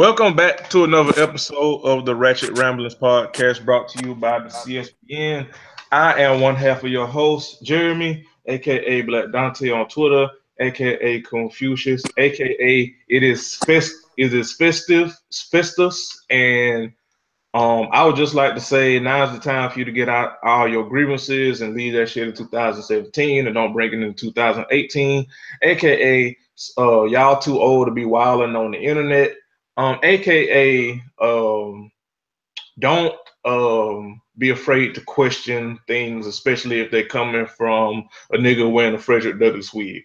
Welcome back to another episode of the Ratchet Ramblings podcast brought to you by the CSPN. I am one half of your host, Jeremy, aka Black Dante on Twitter, aka Confucius, aka it is festus, and I would just like to say now's the time for you to get out all your grievances and leave that shit in 2017 and don't bring it in 2018, aka y'all too old to be wilding on the internet, aka don't be afraid to question things, especially if they're coming from a nigga wearing a Frederick Douglass wig.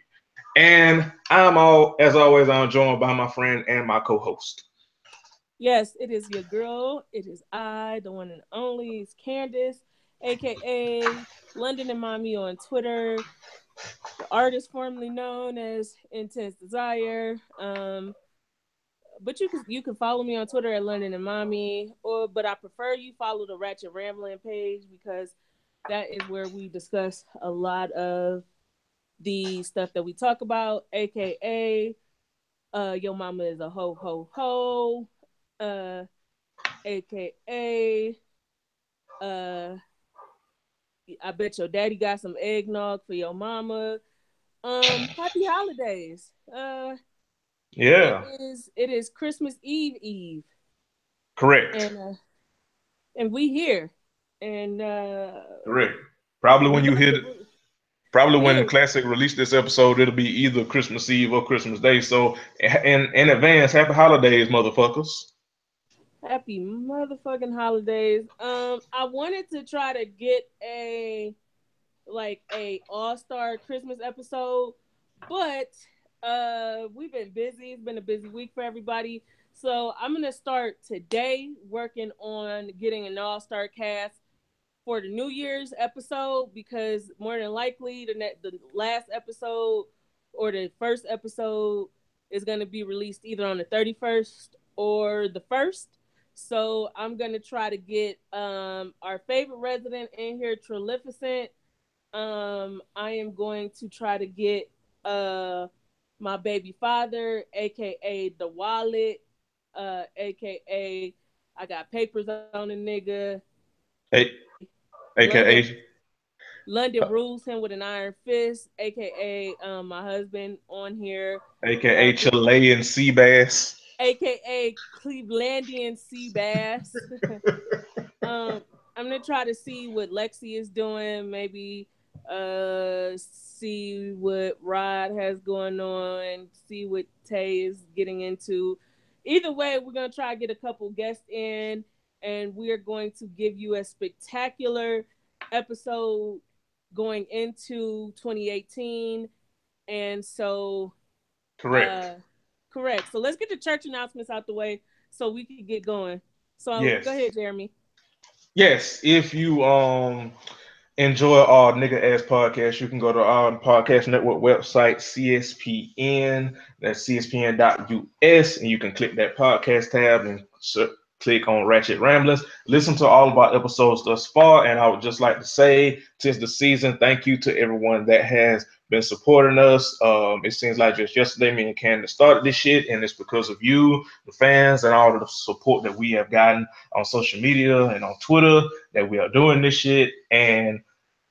And as always, I'm joined by my friend and my co-host. Yes, it is your girl. It is I, the one and only. It's Candace, aka London and Mommy on Twitter, the artist formerly known as Intense Desire. But you can follow me on Twitter at London and Mommy, but I prefer you follow the Ratchet Rambling page because that is where we discuss a lot of the stuff that we talk about, aka your mama is a ho ho ho. Uh aka uh I bet your daddy got some eggnog for your mama. Happy holidays. It Yeah, is Christmas Eve correct. and we here and Correct. Probably we when you about hit to it, probably when yeah. Classic released this episode, it'll be either Christmas Eve or Christmas Day. So in advance, happy holidays, motherfuckers. Happy motherfucking holidays. I wanted to try to get a all-star Christmas episode, but we've been busy. It's been a busy week for everybody. So I'm gonna start today working on getting an all-star cast for the New Year's episode because more than likely the last episode or the first episode is gonna be released either on the 31st or the 1st. So I'm gonna try to get our favorite resident in here, Trilificent. I am going to try to get my baby father, aka the wallet, aka I got papers on the nigga, A- aka AKA London rules him with an iron fist, aka my husband on here, AKA Chilean sea bass. aka Clevelandian sea bass. um, I'm gonna try to see what Lexi is doing. Maybe see what Rod has going on. See what Tay is getting into. Either way, we're gonna try to get a couple guests in, and we are going to give you a spectacular episode going into 2018. And so, Correct. uh, correct. So let's get the church announcements out the way so we can get going. So go Yes. ahead, Jeremy. Yes. If you enjoy our nigga ass podcast, you can go to our podcast network website, CSPN, that's CSPN.us, and you can click that podcast tab and click on Ratchet Ramblers. Listen to all of our episodes thus far, and I would just like to say, tis the season, thank you to everyone that has been supporting us. It seems like just yesterday, me and Candace started this shit, and it's because of you, the fans, and all of the support that we have gotten on social media and on Twitter that we are doing this shit. And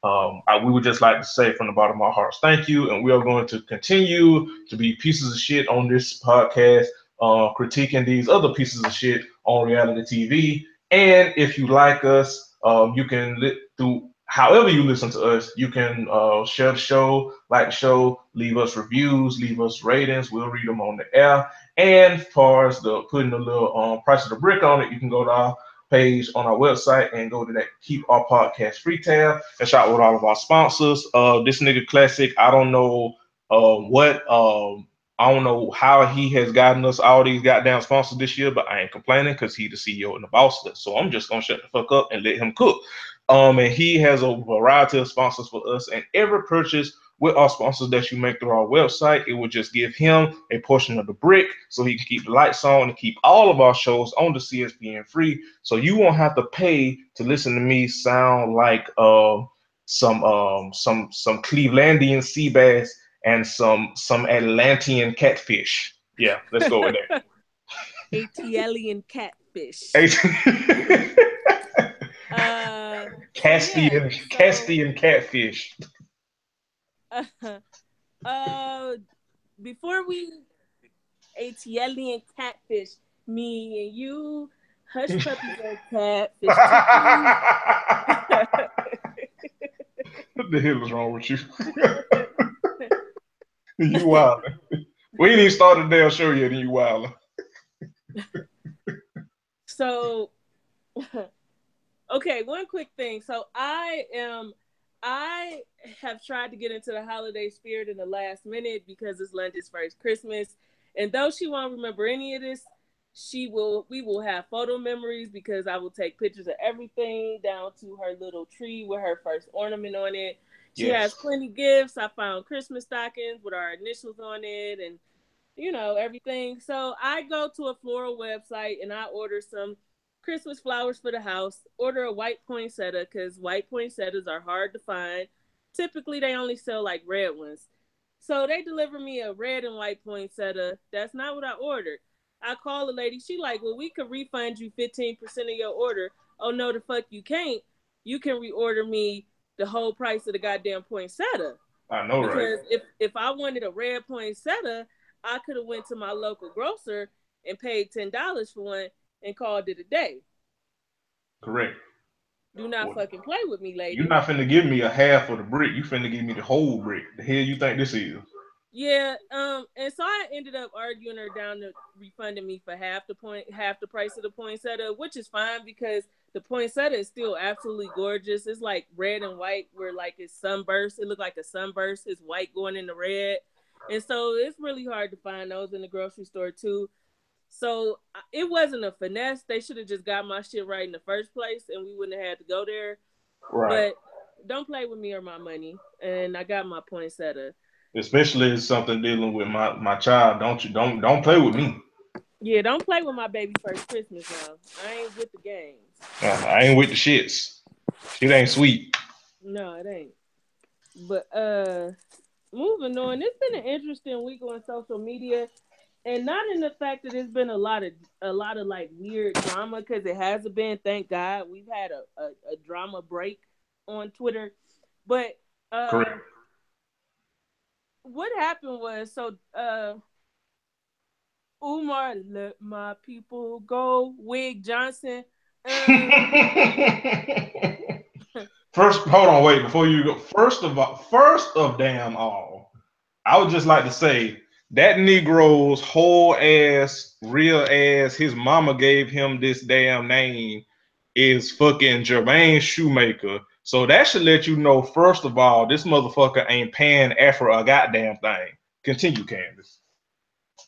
we would just like to say from the bottom of our hearts, thank you. And we are going to continue to be pieces of shit on this podcast, critiquing these other pieces of shit on reality TV. And if you like us, you can through however you listen to us, you can share the show, like the show, leave us reviews, leave us ratings. We'll read them on the air. And as far as the putting a little price of the brick on it, you can go to our page on our website and go to that Keep Our Podcast Free tab and shout with all of our sponsors. This nigga Classic, I don't know what I don't know how he has gotten us all these goddamn sponsors this year, but I ain't complaining because he the CEO and the boss. So I'm just gonna shut the fuck up and let him cook. And he has a variety of sponsors for us, and every purchase with our sponsors that you make through our website, it will just give him a portion of the brick so he can keep the lights on and keep all of our shows on the CSPN free. So you won't have to pay to listen to me sound like some Clevelandian sea bass and some Atlantean catfish. Yeah, let's go with that. ATLian catfish. Castian catfish. Before we ATLian catfish, me and you, hush puppies are catfish too. What the hell is wrong with you? You wildin'. We ain't even started the damn show yet, and you wildin'. So, okay, one quick thing. So I have tried to get into the holiday spirit in the last minute because it's London's first Christmas. And though she won't remember any of this, we will have photo memories because I will take pictures of everything down to her little tree with her first ornament on it. She has plenty of gifts. I found Christmas stockings with our initials on it and, everything. So I go to a floral website and I order some Christmas flowers for the house, order a white poinsettia because white poinsettias are hard to find. Typically, they only sell like red ones. So they deliver me a red and white poinsettia. That's not what I ordered. I call the lady. She like, well, we could refund you 15% of your order. Oh, no, the fuck you can't. You can reorder me the whole price of the goddamn poinsettia. I know, because right? If I wanted a red poinsettia, I could have went to my local grocer and paid $10 for one and called it a day. Correct. Do not fucking play with me, lady. You're not finna give me a half of the brick. You finna give me the whole brick. The hell you think this is? Yeah, and so I ended up arguing her down to refunding me for half the price of the poinsettia, which is fine because the poinsettia is still absolutely gorgeous. It's like red and white, where like it's sunburst. It looked like a sunburst. It's white going into red, and so it's really hard to find those in the grocery store too. So it wasn't a finesse. They should have just got my shit right in the first place, and we wouldn't have had to go there. Right. But don't play with me or my money, and I got my poinsettia. Especially if something dealing with my child. Don't play with me. Yeah, don't play with my baby first Christmas now. I ain't with the games. I ain't with the shits. It ain't sweet. No, it ain't. But moving on, it's been an interesting week on social media. And not in the fact that it's been a lot of like weird drama, because it hasn't been, thank God. We've had a drama break on Twitter. But Correct. What happened was, Umar, let my people go, Wig Johnson. First, hold on, wait, before you go. First of damn all, I would just like to say that Negro's whole ass, real ass, his mama gave him this damn name is fucking Jermaine Shoemaker. So that should let you know, first of all, this motherfucker ain't paying Afro a goddamn thing. Continue, Candace.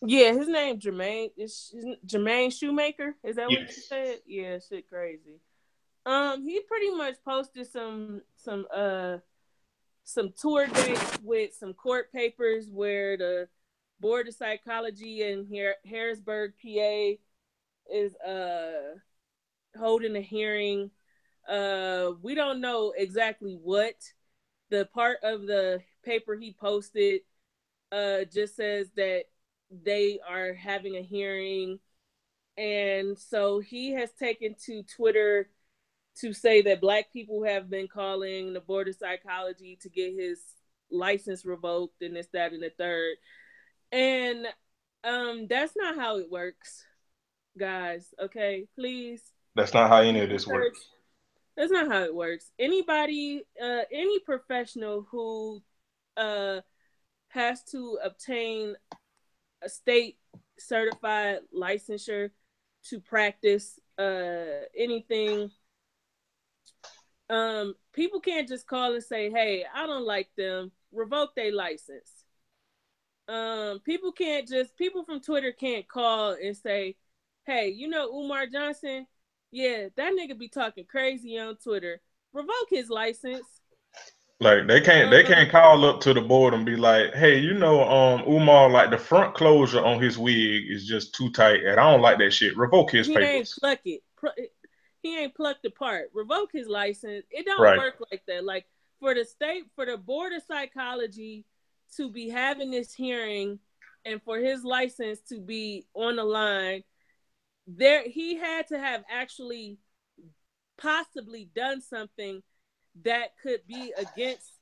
Yeah, his name Jermaine. Is Jermaine Shoemaker? Is that what you said? Yeah, shit crazy. He pretty much posted some tour dates with some court papers where the Board of Psychology in Harrisburg, PA, is holding a hearing. We don't know exactly what. The part of the paper he posted just says that they are having a hearing, and so he has taken to Twitter to say that Black people have been calling the Board of Psychology to get his license revoked and this, that, and the third. And that's not how it works, guys. Okay, please. That's not how any of this works. That's not how it works. Anybody, any professional who has to obtain a state certified licensure to practice anything, people can't just call and say, hey, I don't like them, revoke their license. People from Twitter can't call and say, hey, Umar Johnson, yeah, that nigga be talking crazy on Twitter, revoke his license. Like they can't call up to the board and be like, hey, Umar, like the front closure on his wig is just too tight and I don't like that shit. Revoke his papers. Ain't pluck it. He ain't plucked apart. Revoke his license. It don't work like that. Like for the Board of Psychology to be having this hearing and for his license to be on the line, he had to have actually possibly done something that could be against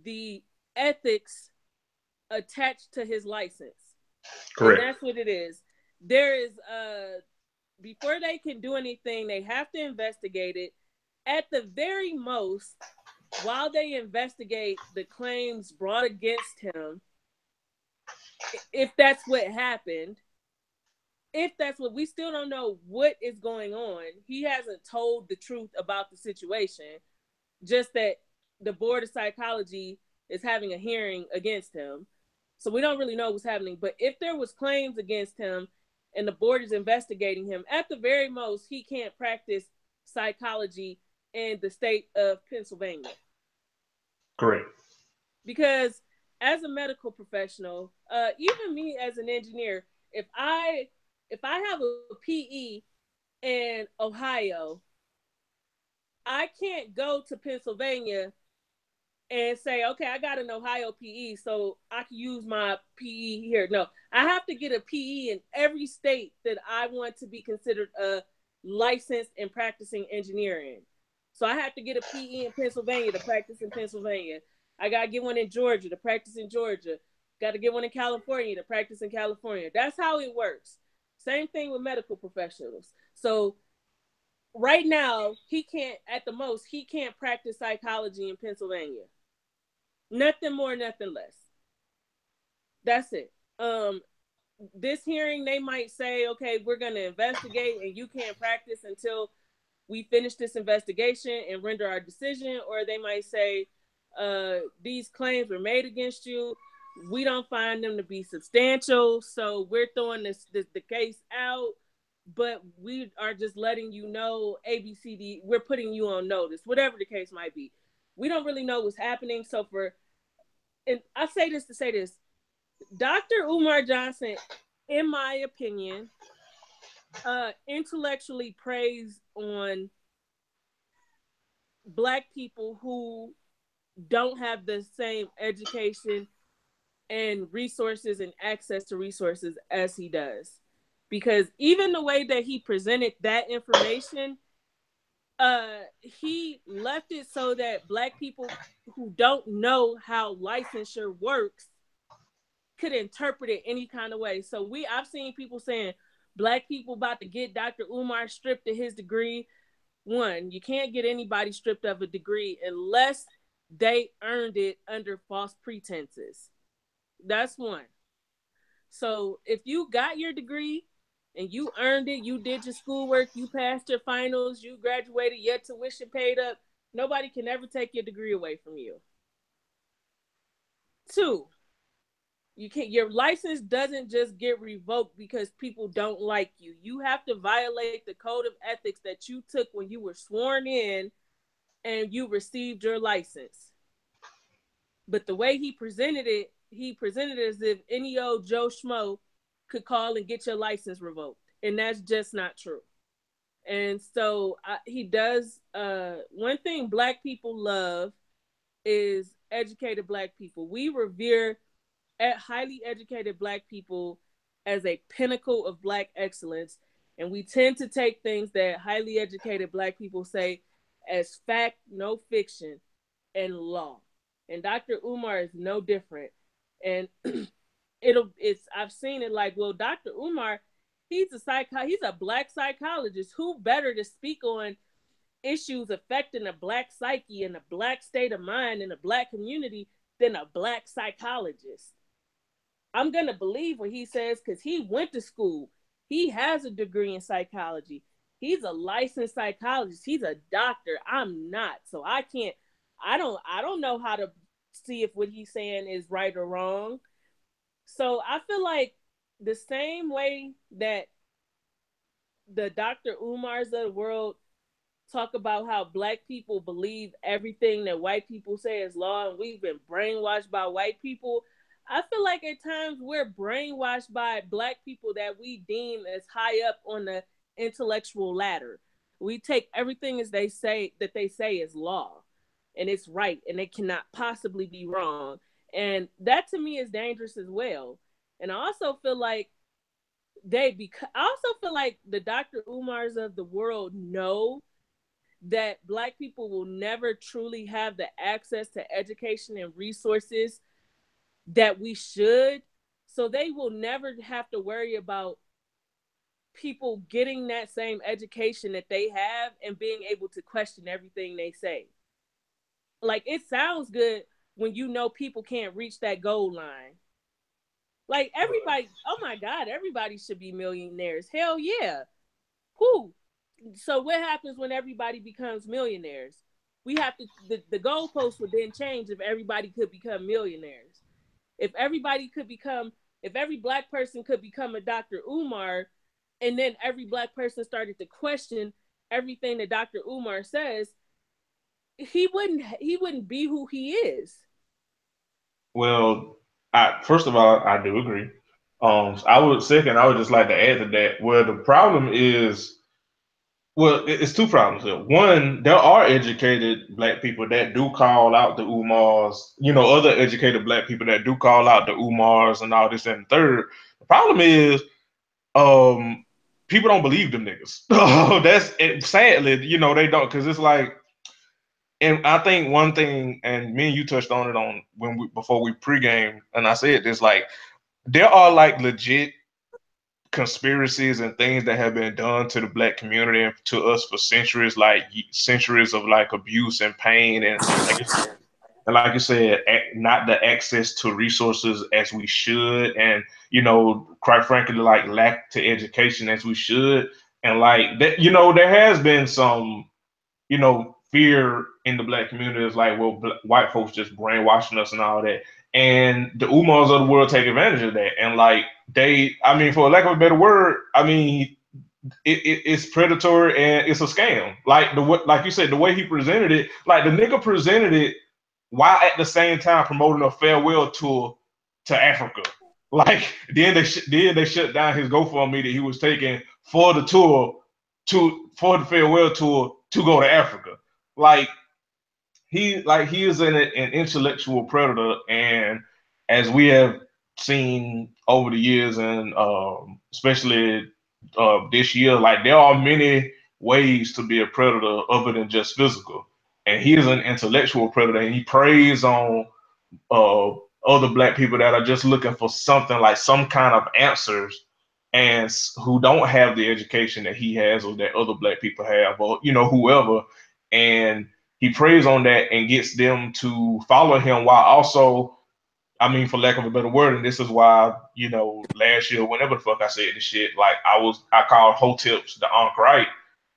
the ethics attached to his license. Correct. And that's what it is. There is before they can do anything, they have to investigate it. At the very most, while they investigate the claims brought against him, if that's what happened, if that's what, we still don't know what is going on. He hasn't told the truth about the situation, just that the Board of Psychology is having a hearing against him. So we don't really know what's happening. But if there was claims against him and the board is investigating him, at the very most, he can't practice psychology in the state of Pennsylvania. Correct. Because as a medical professional, even me as an engineer, if I have a PE in Ohio, I can't go to Pennsylvania and say, okay, I got an Ohio PE, so I can use my PE here. No, I have to get a PE in every state that I want to be considered a licensed and practicing engineer in. So I have to get a PE in Pennsylvania to practice in Pennsylvania. I got to get one in Georgia to practice in Georgia. Got to get one in California to practice in California. That's how it works. Same thing with medical professionals. So right now, he can't, at the most, he can't practice psychology in Pennsylvania. Nothing more, nothing less. That's it. This hearing, they might say, okay, we're going to investigate and you can't practice until we finish this investigation and render our decision. Or they might say, these claims were made against you. We don't find them to be substantial, so we're throwing the case out, but we are just letting you know ABCD, we're putting you on notice, whatever the case might be. We don't really know what's happening. So and I say this to say this, Dr. Umar Johnson, in my opinion, intellectually preys on Black people who don't have the same education and resources and access to resources as he does. Because even the way that he presented that information, he left it so that Black people who don't know how licensure works could interpret it any kind of way. So I've seen people saying Black people about to get Dr. Umar stripped of his degree. One, you can't get anybody stripped of a degree unless they earned it under false pretenses. That's one. So if you got your degree and you earned it, you did your schoolwork, you passed your finals, you graduated, your tuition paid up, nobody can ever take your degree away from you. Two, your license doesn't just get revoked because people don't like you. You have to violate the code of ethics that you took when you were sworn in and you received your license. But the way he presented it as if any old Joe Schmo could call and get your license revoked. And that's just not true. And so he does, one thing Black people love is educated Black people. We revere highly educated Black people as a pinnacle of Black excellence. And we tend to take things that highly educated Black people say as fact, no fiction, and law. And Dr. Umar is no different. And I've seen it like, well, Dr. Umar, he's a Black psychologist. Who better to speak on issues affecting the Black psyche and the Black state of mind in the Black community than a Black psychologist? I'm going to believe what he says because he went to school. He has a degree in psychology. He's a licensed psychologist. He's a doctor. I'm not. So I don't know how to see if what he's saying is right or wrong. So I feel like the same way that the Dr. Umars of the world talk about how Black people believe everything that white people say is law and we've been brainwashed by white people, I feel like at times we're brainwashed by Black people that we deem as high up on the intellectual ladder. We take everything as they say is law and it's right and it cannot possibly be wrong. And that to me is dangerous as well. And I also feel like I also feel like the Dr. Umars of the world know that Black people will never truly have the access to education and resources that we should. So they will never have to worry about people getting that same education that they have and being able to question everything they say. Like, it sounds good when you know people can't reach that goal line. Like, everybody, oh my God, everybody should be millionaires. Hell yeah. Who? So what happens when everybody becomes millionaires? We have to, the goalposts would then change if everybody could become millionaires. If everybody could become, if every Black person could become a Dr. Umar, and then every Black person started to question everything that Dr. Umar says, he wouldn't be who he is. Well, first of all, I do agree. I would just like to add to that. Well, the problem is, well, it's two problems here. One, there are educated Black people that do call out the Umars, other educated Black people that do call out the Umars and all this and the third. The problem is, um, people don't believe them niggas. Sadly, they don't, because it's like, and I think one thing, and me and you touched on it on before we pregame, and I said this, like, there are like legit conspiracies and things that have been done to the Black community and to us for centuries, like centuries of like abuse and pain, and like you said, not the access to resources as we should, and quite frankly, like lack to education as we should, and like that, there has been some fear in the Black community is like, well, white folks just brainwashing us and all that. And the Umars of the world take advantage of that. And like I mean, for lack of a better word, I mean, it's predatory and it's a scam. Like you said, the way he presented it, like the nigga presented it while at the same time promoting a farewell tour to Africa. Like then they shut down his GoFundMe that he was taking for the tour for the farewell tour to go to Africa. Like he is an intellectual predator, and as we have seen over the years, and especially this year, like there are many ways to be a predator other than just physical. And he is an intellectual predator, and he preys on uh, other Black people that are just looking for something like some kind of answers, and who don't have the education that he has or that other Black people have, or whoever. And he preys on that and gets them to follow him, while also, I mean, for lack of a better word, and this is why, last year, whenever the fuck I said this shit, like I called Hoteps the Ankh right.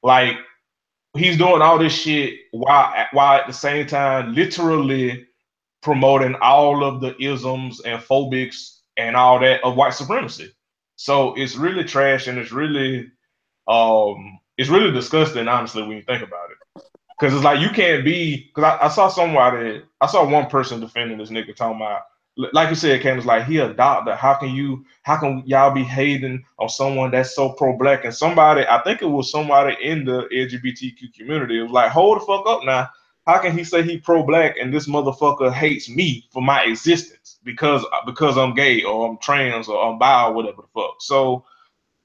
Like, he's doing all this shit while at the same time literally promoting all of the isms and phobics and all that of white supremacy. So it's really trash, and it's really disgusting, honestly, when you think about it. Because it's like you can't be. Because I saw one person defending this nigga talking about, like you said, Candace, like, he a doctor. How can y'all be hating on someone that's so pro-Black? And somebody, I think it was somebody in the LGBTQ community, it was like, hold the fuck up now. How can he say he pro-Black and this motherfucker hates me for my existence because I'm gay or I'm trans or I'm bi or whatever the fuck? So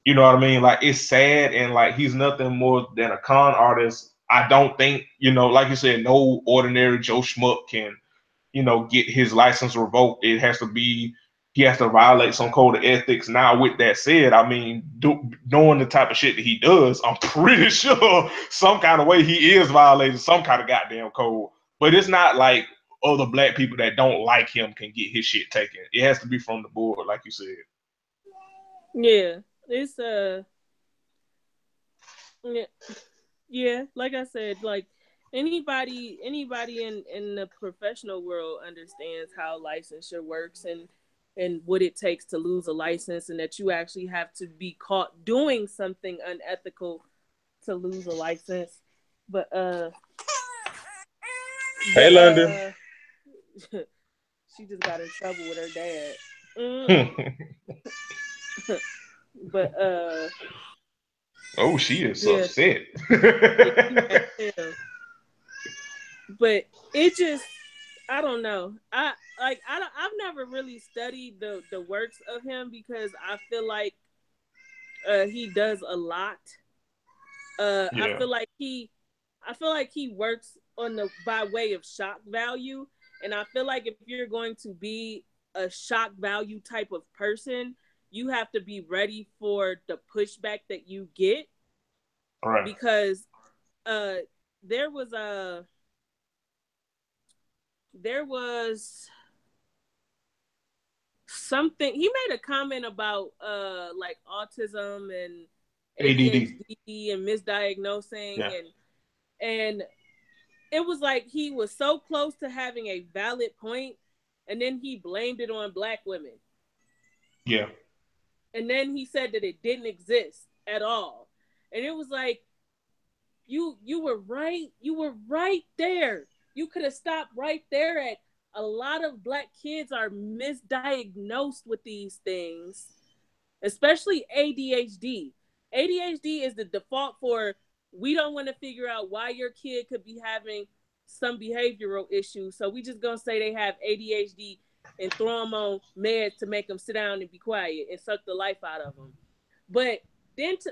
you know what I mean? Like, it's sad, and like he's nothing more than a con artist. I don't think, like you said, no ordinary Joe Schmuck can, get his license revoked. He has to violate some code of ethics. Now, with that said, I mean, knowing the type of shit that he does, I'm pretty sure some kind of way he is violating some kind of goddamn code. But it's not like other Black people that don't like him can get his shit taken. It has to be from the board, like you said. Yeah, it's yeah, yeah. Like I said, like anybody in the professional world understands how licensure works and what it takes to lose a license, and that you actually have to be caught doing something unethical to lose a license. But Hey, London. she just got in trouble with her dad. But oh, she is yeah. upset. But it just, I don't know. I've never really studied the works of him, because I feel like he does a lot. I Yeah. feel like he works on the by way of shock value, and I feel like if you're going to be a shock value type of person, you have to be ready for the pushback that you get, Right. because uh there was a there was something he made a comment about like autism and ADD. ADHD and misdiagnosing, Yeah. and it was like he was so close to having a valid point, and then he blamed it on black women, Yeah. and then he said that it didn't exist at all, and it was like you were right there. You could have stopped right there at a lot of black kids are misdiagnosed with these things, especially ADHD. ADHD is the default for we don't want to figure out why your kid could be having some behavioral issues, so we just gonna say they have ADHD and throw them on meds to make them sit down and be quiet and suck the life out of them. But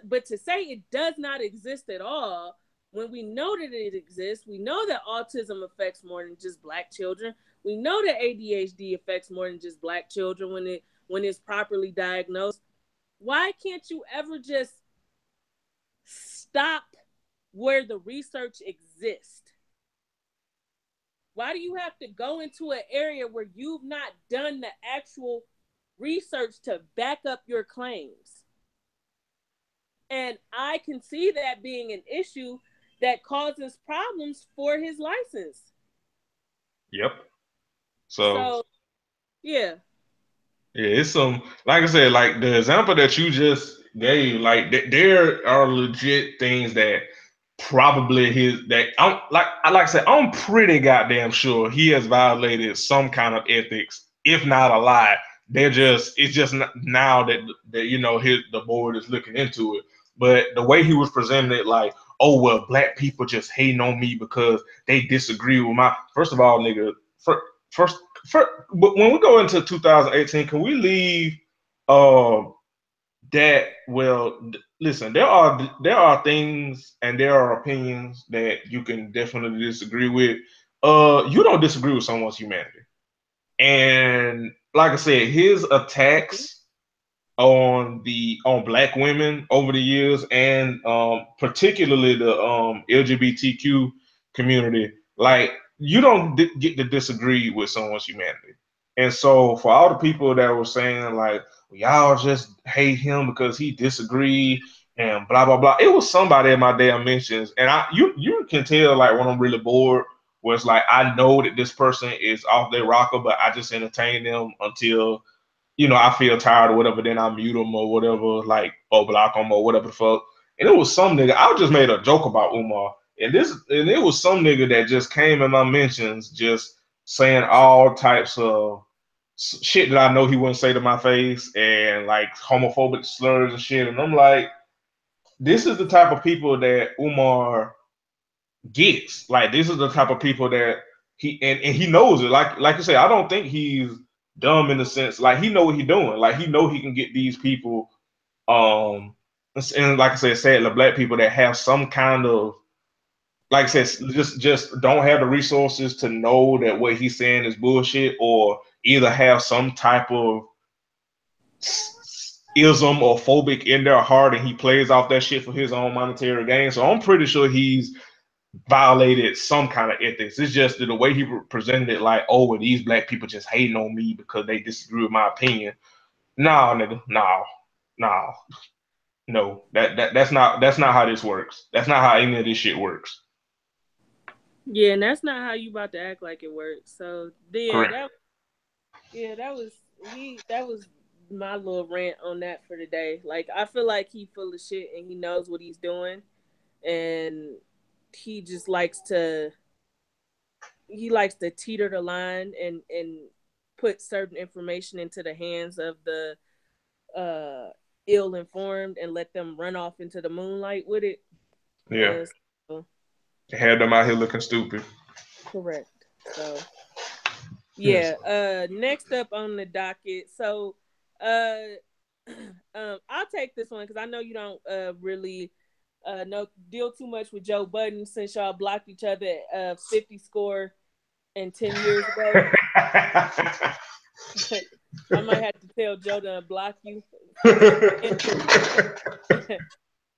but to say it does not exist at all, when we know that it exists, we know that autism affects more than just black children. We know that ADHD affects more than just black children when it's properly diagnosed. Why can't you ever just stop where the research exists? Why do you have to go into an area where you've not done the actual research to back up your claims? And I can see that being an issue that causes problems for his license. Yep. So So, yeah. yeah, it's some like I said, like the example that you just gave, like there are legit things that probably his that I said, I'm pretty goddamn sure he has violated some kind of ethics, if not a lot. It's just now that the board is looking into it. But the way he was presenting it, like, oh well, black people just hating on me because they disagree with my. First of all, nigga, first, but when we go into 2018, can we leave uh that listen, there are things and there are opinions that you can definitely disagree with. You don't disagree with someone's humanity. And like I said, his attacks on black women over the years, and particularly the LGBTQ community, like you don't get to disagree with someone's humanity. And so for all the people that were saying like y'all just hate him because he disagreed and blah blah blah, it was somebody in my damn mentions, and you can tell like when I'm really bored, where it's like I know that this person is off their rocker, but I just entertain them until I feel tired or whatever, then I mute them or whatever, like, or block them or whatever the fuck. And it was some nigga, I just made a joke about Umar. And it was some nigga that just came in my mentions just saying all types of shit that I know he wouldn't say to my face, and like homophobic slurs and shit. And I'm like, this is the type of people that Umar gets. Like, this is the type of people that and he knows it. Like you say, I don't think he's dumb in the sense like he know what he's doing. Like he know he can get these people, um, and like I said, sadly, black people that have some kind of, like I said, just don't have the resources to know that what he's saying is bullshit, or either have some type of ism or phobic in their heart, and he plays off that shit for his own monetary gain. So I'm pretty sure he's violated some kind of ethics. It's just that the way he presented it, like, oh, well, these black people just hating on me because they disagree with my opinion. Nah, nigga, nah, no. That's not how this works. That's not how any of this shit works. Yeah, and that's not how you about to act like it works. So Correct. that was my little rant on that for today. Like I feel like he full of shit and he knows what he's doing, and he just likes to teeter the line and put certain information into the hands of the ill informed and let them run off into the moonlight with it. Yeah. So, They had them out here looking stupid. correct. So Yes. yeah. Next up on the docket. So uh I'll take this one because I know you don't really deal too much with Joe Budden since y'all blocked each other 50 score and 10 years ago. I might have to tell Joe to block you.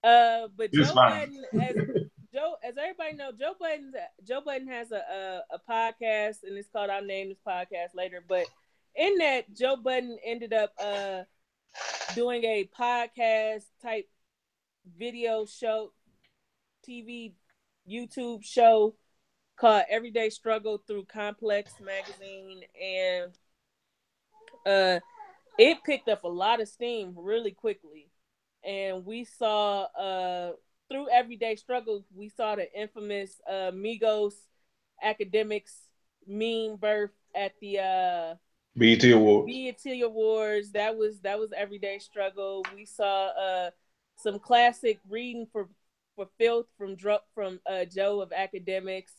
But It's Joe fine. Budden, as everybody know, Joe Budden has a podcast, and it's called "I'll Name This Podcast Later." But in that, Joe Budden ended up doing a podcast type video show, TV, YouTube show called Everyday Struggle through Complex Magazine, and it picked up a lot of steam really quickly. And we saw through Everyday Struggle, we saw the infamous Migos Academics meme birth at the BET Awards. BET Awards. That was Everyday Struggle. We saw some classic reading for filth from Joe of Academics.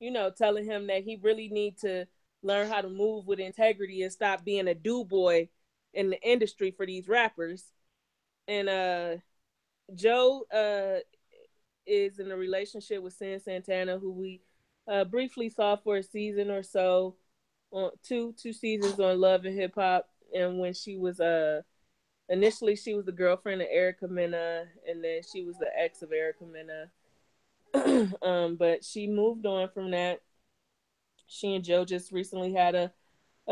You know, telling him that he really need to learn how to move with integrity and stop being a do boy in the industry for these rappers. And Joe is in a relationship with Sin Santana, who we briefly saw for a season or so, on two seasons on Love and Hip Hop. And when she was initially she was the girlfriend of Erica Mena, and then she was the ex of Erica Mena. But she moved on from that. She and Joe just recently had a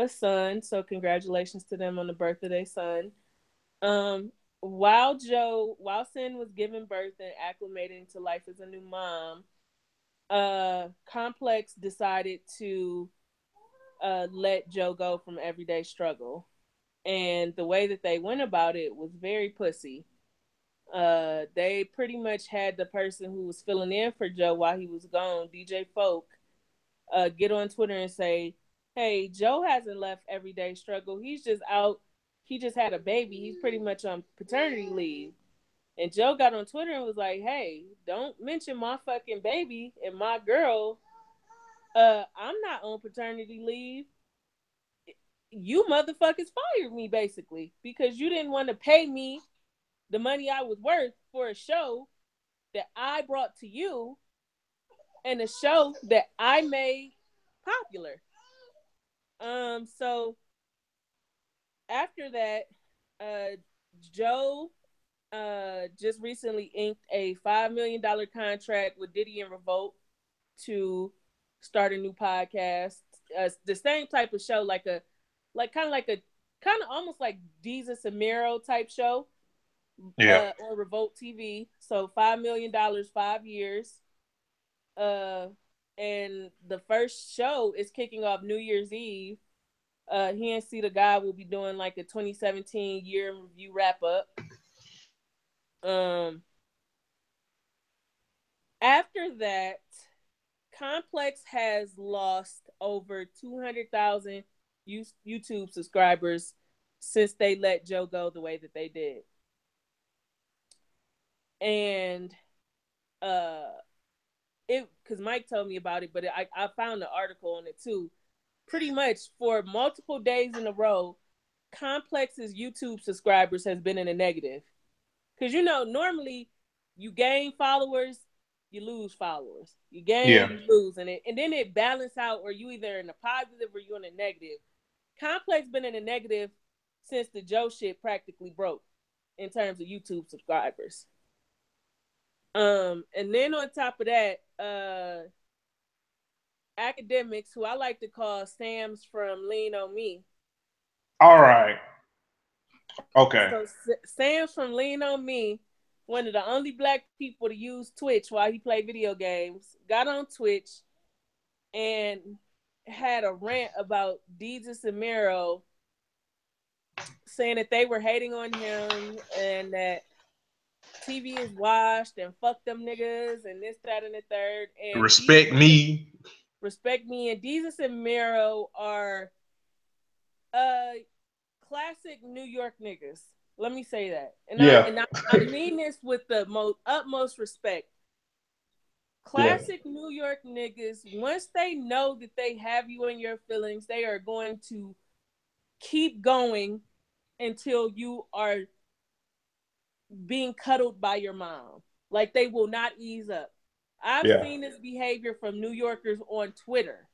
son, so congratulations to them on the birth of their son. While Sin was giving birth and acclimating to life as a new mom, Complex decided to let Joe go from Everyday Struggle. And the way that they went about it was very pussy. They pretty much had the person who was filling in for Joe while he was gone, DJ Folk, get on Twitter and say, "Hey, Joe hasn't left Everyday Struggle. He's just out. He just had a baby. He's pretty much on paternity leave." And Joe got on Twitter and was like, "Hey, don't mention my fucking baby and my girl. I'm not on paternity leave. You motherfuckers fired me basically because you didn't want to pay me the money I was worth for a show that I brought to you and a show that I made popular." So after that, Joe just recently inked a $5 million contract with Diddy and Revolt to start a new podcast. The same type of show, like almost like Jesus and Mero type show. Yeah. On Revolt TV. So $5 million, 5 years. And the first show is kicking off New Year's Eve. He and See the Guy will be doing like a 2017 year in review wrap up. After that, Complex has lost over 200,000 YouTube subscribers since they let Joe go the way that they did. And because Mike told me about it, but I found an article on it too. Pretty much for multiple days in a row, Complex's YouTube subscribers has been in a negative. Because normally you gain followers, you lose followers. You gain, you lose, and then it balance out, or you either in a positive or you in a negative. Complex been in a negative since the Joe shit practically broke in terms of YouTube subscribers. And then on top of that, Academics, who I like to call Sam's from Lean on Me. All right. Okay. So Sam's from Lean on Me, one of the only black people to use Twitch while he played video games, got on Twitch and had a rant about Deezus and Mero, saying that they were hating on him and that TV is washed and fuck them niggas and this, that, and the third. And Respect me. And Deezus and Mero are classic New York niggas. Let me say that. And I mean this with the utmost respect. Classic New York niggas, once they know that they have you in your feelings, they are going to keep going until you are being cuddled by your mom. Like they will not ease up. I've seen this behavior from New Yorkers on Twitter.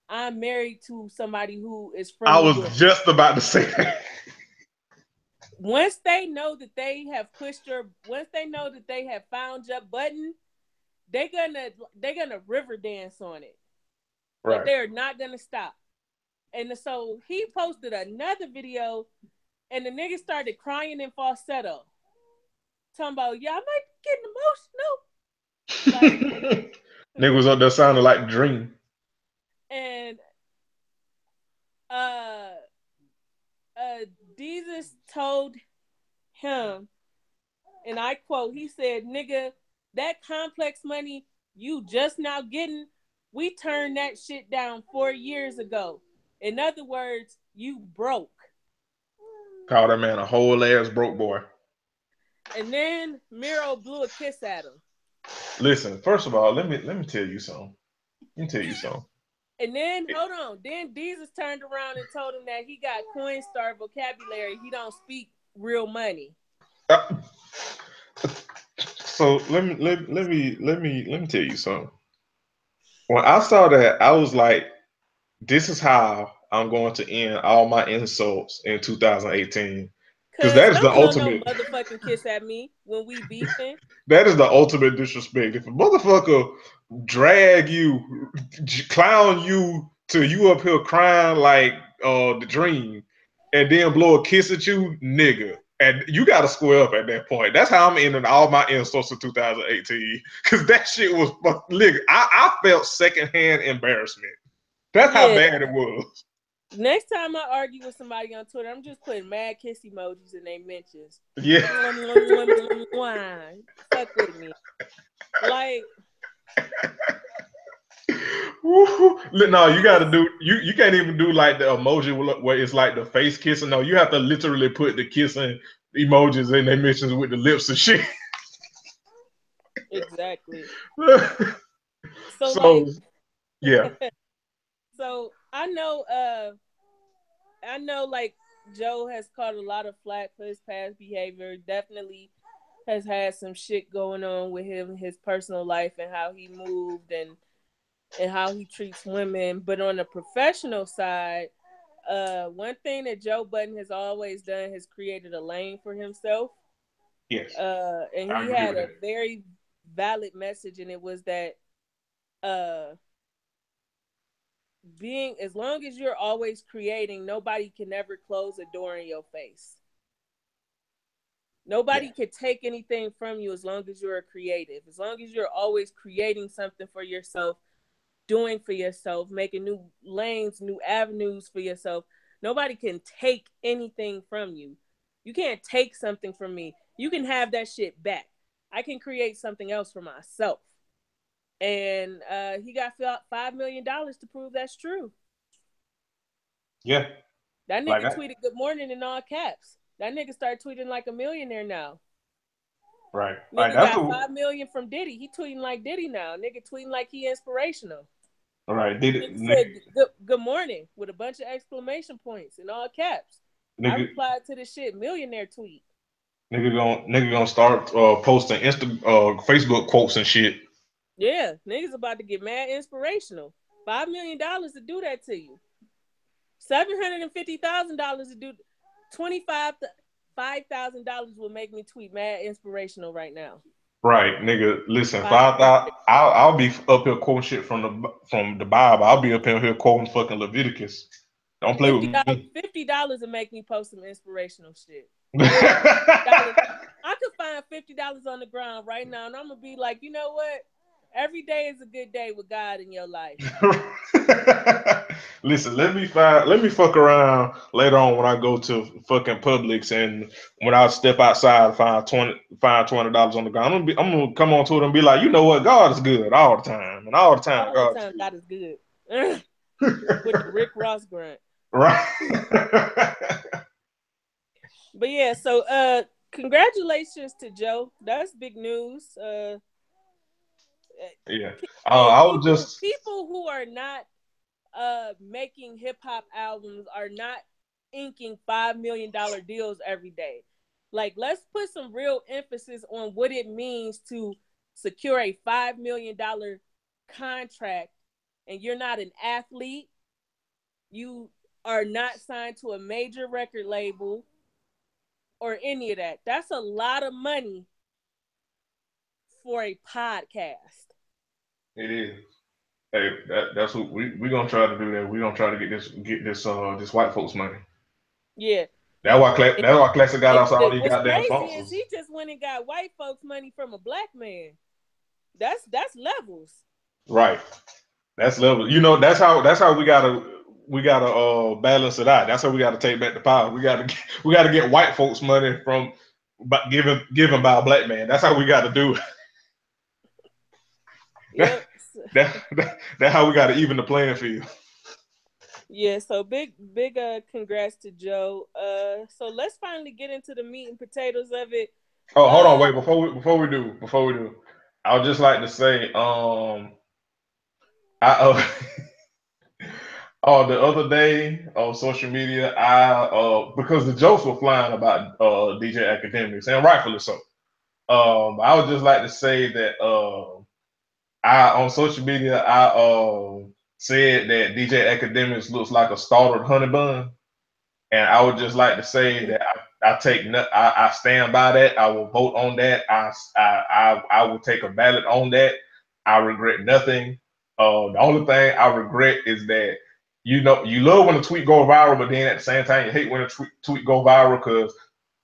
I'm married to somebody who is from New York. Just about to say that. Once they know that they have found your button, they're gonna river dance on it. Right. Like they're not gonna stop. And so he posted another video, and the nigga started crying in falsetto, talking about, yeah, I might be getting emotional. Like, nigga was up there sounding like Dream. And Jesus told him, and I quote, he said, nigga, that complex money you just now getting, we turned that shit down 4 years ago. In other words, you broke. Called that man a whole ass broke boy. And then Miro blew a kiss at him. Listen, first of all, let me tell you something. And then, hold on. Then Jesus turned around and told him that he got Coinstar vocabulary. He don't speak real money. So let me tell you something. When I saw that, I was like, this is how I'm going to end all my insults in 2018. Because that is the ultimate. No motherfucking kiss at me when we beefing. That is the ultimate disrespect. If a motherfucker drag you, clown you till you up here crying like the Dream, and then blow a kiss at you, nigga. And you got to square up at that point. That's how I'm ending all my insults in 2018. Because that shit was, nigga, I felt secondhand embarrassment. That's how bad it was. Next time I argue with somebody on Twitter, I'm just putting mad kiss emojis in their mentions. Yeah. Fuck with me. Like. No, you gotta do. You can't even do like the emoji where it's like the face kissing. No, you have to literally put the kissing emojis in their mentions with the lips and shit. Exactly. So like, yeah. So I know like Joe has caught a lot of flack for his past behavior. Definitely has had some shit going on with him, his personal life, and how he moved and how he treats women. But on the professional side, one thing that Joe Budden has always done has created a lane for himself. Yes. And he had a very valid message, and it was that as long as you're always creating, nobody can ever close a door in your face. Nobody can take anything from you as long as you're a creative. As long as you're always creating something for yourself, doing for yourself, making new lanes, new avenues for yourself. Nobody can take anything from you. You can't take something from me. You can have that shit back. I can create something else for myself. And he got $5 million to prove that's true. Yeah. That nigga tweeted good morning in all caps. That nigga started tweeting like a millionaire now. Right. Nigga got $5 million from Diddy. He tweeting like Diddy now. Nigga tweeting like he inspirational. All right. Nigga said good morning with a bunch of exclamation points in all caps. Nigga, I replied to the shit millionaire tweet. Nigga gonna start posting Facebook quotes and shit. Yeah, niggas about to get mad inspirational. $5 million to do that to you. $750,000 to do. $25,000 will make me tweet mad inspirational right now. Right, nigga. Listen, 5,000. I'll be up here quoting shit from the Bible. I'll be up here quoting fucking Leviticus. Don't play with me. $50 will make me post some inspirational shit. I could find $50 on the ground right now, and I'm gonna be like, you know what? Every day is a good day with God in your life. Listen, let me fuck around later on when I go to fucking Publix, and when I step outside find $20 on the ground. I'm gonna come on to it and be like, you know what? God is good all the time, and all the time God is good. With the Rick Ross grunt. Right. But yeah, so congratulations to Joe. That's big news. Yeah. I was just people who are not making hip hop albums are not inking $5 million deals every day. Like, let's put some real emphasis on what it means to secure a $5 million contract, and you're not an athlete. You are not signed to a major record label or any of that. That's a lot of money for a podcast. It is. Hey, that's what we gonna try to do. That we gonna try to get this white folks money. Yeah. That's why Classic got us all these What's goddamn crazy sponsors. is he just went and got white folks money from a black man. That's levels. Right. That's levels. You know, that's how we gotta balance it out. That's how we gotta take back the power. We gotta get white folks money from given by a black man. That's how we gotta do it. Yep. That's how we gotta even the playing field. Yeah, so big congrats to Joe. So let's finally get into the meat and potatoes of it. Oh, hold on, wait, before we do, I would just like to say, I the other day on social media, I because the jokes were flying about DJ Academics, and rightfully so. I would just like to say that I on social media I said that DJ Academics looks like a startled honey bun, and I would just like to say that I stand by that. I will vote on that. I will take a ballot on that. I regret nothing. The only thing I regret is that you love when a tweet go viral, but then at the same time you hate when a tweet go viral because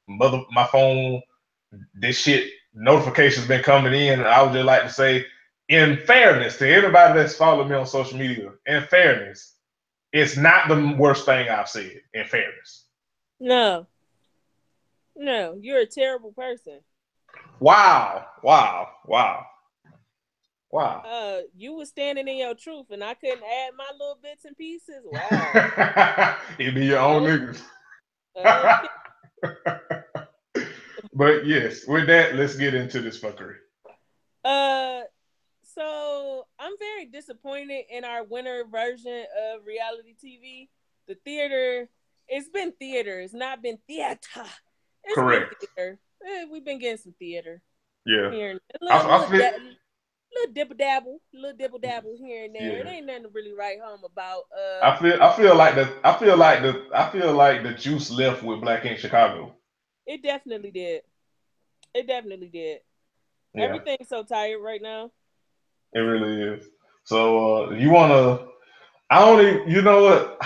my phone, this shit notifications been coming in. And I would just like to say, in fairness to everybody that's followed me on social media, in fairness, it's not the worst thing I've said. In fairness, no, you're a terrible person. Wow. You was standing in your truth, and I couldn't add my little bits and pieces. Wow. It be your own niggas. But yes, with that, let's get into this fuckery. So I'm very disappointed in our winter version of reality TV. The theater, it's been theater. It's not been theater. It's Correct. been theater. We've been getting some theater. Yeah. Here, little dibble dabble here and there. Yeah. It ain't nothing to really write home about. I feel like the juice left with Black Ink Chicago. It definitely did. Yeah. Everything's so tired right now. It really is. So you wanna? I don't even. You know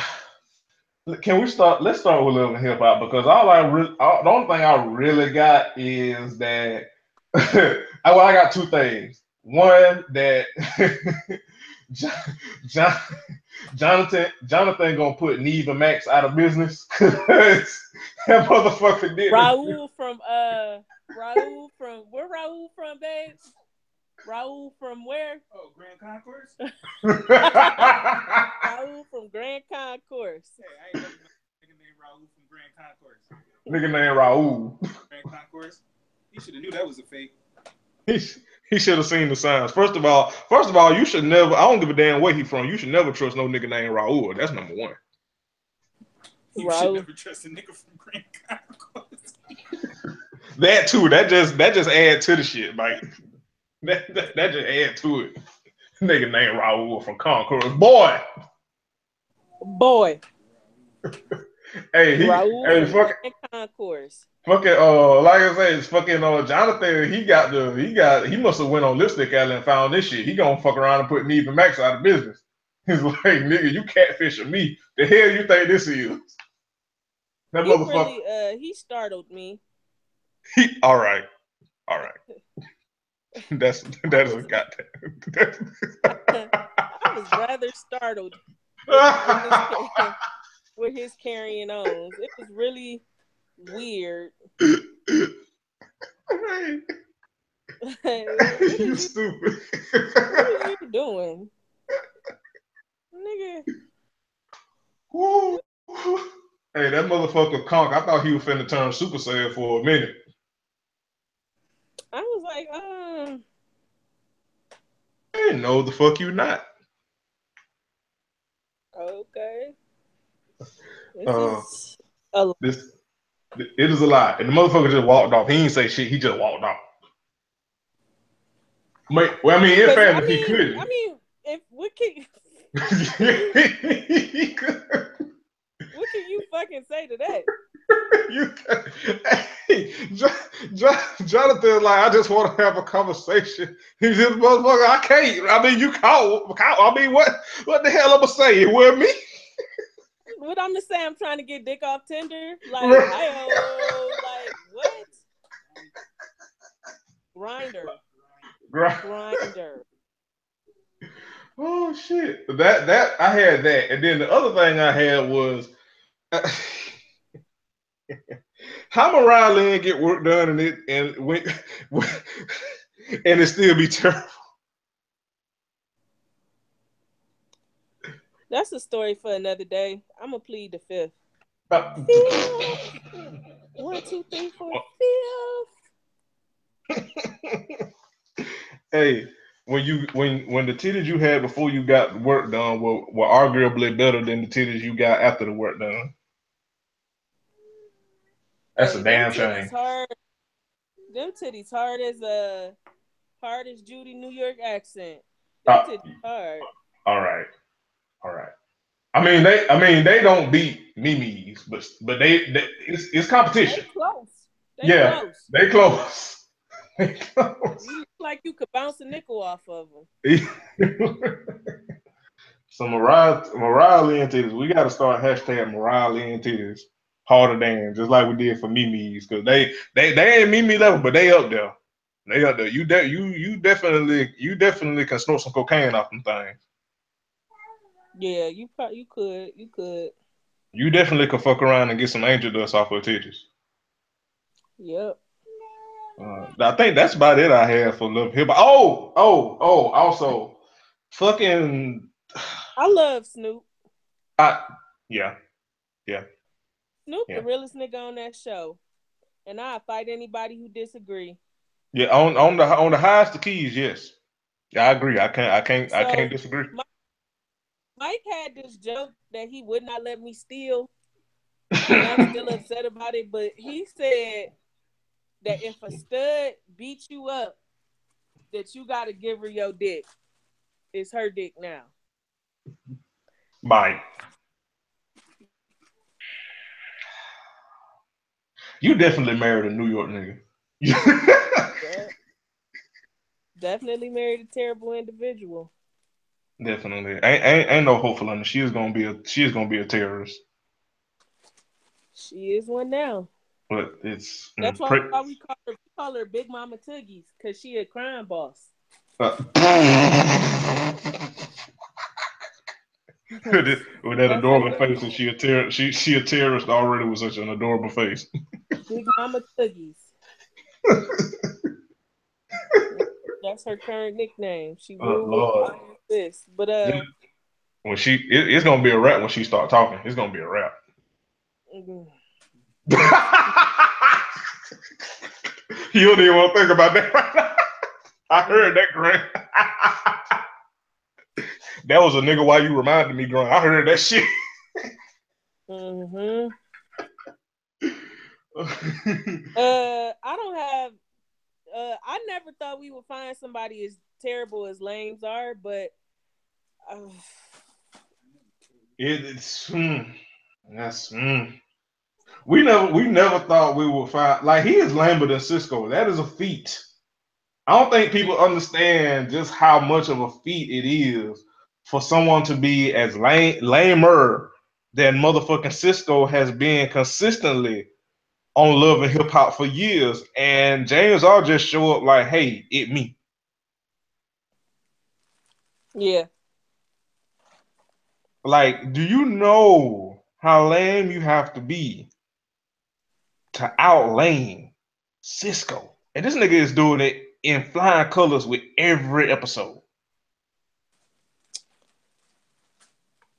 what? Can we start? Let's start with Love and Hip Hop because the only thing I really got is that. I got two things. One that Jonathan gonna put Neve and Max out of business because that motherfucker did. Raul from where Raul from, babe? Raul from where? Oh, Grand Concourse. Raul from Grand Concourse. Hey, I ain't never met a nigga named Raul from Grand Concourse. Nigga named Raul. Grand Concourse. He should have knew that was a fake. He should have seen the signs. First of all, you should never. I don't give a damn where he from. You should never trust no nigga named Raul. That's number one. You should never trust a nigga from Grand Concourse. That too. That just add to the shit, Mike. That just add to it. Nigga named Raul from Concourse. Boy. Hey, Raul from Concourse. Fucking like I said, it's fucking Jonathan. He must have went on Lipstick Alley and found this shit. He gonna fuck around and put Neve and Max out of business. He's like, nigga, you catfishing me. The hell you think this is? That motherfucker. Really, he startled me. All right. That's a goddamn. I was rather startled with his carrying on. It was really weird. You stupid. What are you doing, nigga? Woo. Hey, that motherfucker Conk. I thought he was finna turn Super Saiyan for a minute. I was like, Hey, no, the fuck you not. Okay. It is a lie. And the motherfucker just walked off. He didn't say shit. He just walked off. Well, I mean, in fairness, he couldn't. I mean, if what can what can you fucking say to that? Hey, Jonathan, like, I just want to have a conversation. He's just motherfucker. I can't. I mean, you call. I mean, what the hell I'm gonna say? It was me. What I'm gonna say? I'm trying to get dick off Tinder. Like, like what? Grinder. Oh shit! That I had that, and then the other thing I had was how Mariah Lynn get work done and it still be terrible. That's a story for another day. I'm gonna plead the fifth. Fifth. 1, 2, 3, 4, fifth. Hey, when the titties you had before you got work done were arguably better than the titties you got after the work done. That's a damn shame. Them titties hard as Judy New York accent. Them titties hard. All right. I mean they don't beat Mimi's, but it's competition. They close. They close. They close. You look like you could bounce a nickel off of them. So Mariah Lynn titties, we got to start hashtag Mariah Lynn titties harder than, just like we did for Mimi's, because they ain't Mimi level, but they up there. They up there. You definitely can snort some cocaine off them things. Yeah, you could. You definitely could fuck around and get some angel dust off her titties. Yep. I think that's about it I have for Love Hip. Also, fucking. I love Snoop. Yeah. Snoop, the realest nigga on that show, and I fight anybody who disagree. Yeah, on the highest of keys, yes. Yeah, I agree. I can't disagree. Mike had this joke that he would not let me steal, and I'm still upset about it. But he said that if a stud beats you up, that you got to give her your dick. It's her dick now. Mike, you definitely married a New York nigga. Yeah. Definitely married a terrible individual. Definitely, ain't no hope for London. She is gonna be a terrorist. She is one now. But it's that's why we call her Big Mama Toogies, because she a crime boss. With that adorable face, and she a terrorist already with such an adorable face. Big Mama Toogies. That's her current nickname. She ruled this, but when it's gonna be a rap when she start talking. It's gonna be a rap. You don't even want to think about that right now. I heard that, Grant. That was a nigga why you reminded me, Grant. I heard that shit. I don't have. I never thought we would find somebody as terrible as Lames are, but it's that's we never thought we would find, like, he is lamer than Cisco. That is a feat. I don't think people understand just how much of a feat it is for someone to be as lamer than motherfucking Cisco has been consistently on Love and Hip Hop for years, and James all just show up like, hey, it me. Yeah. Like, do you know how lame you have to be to outlane Cisco? And this nigga is doing it in flying colors with every episode.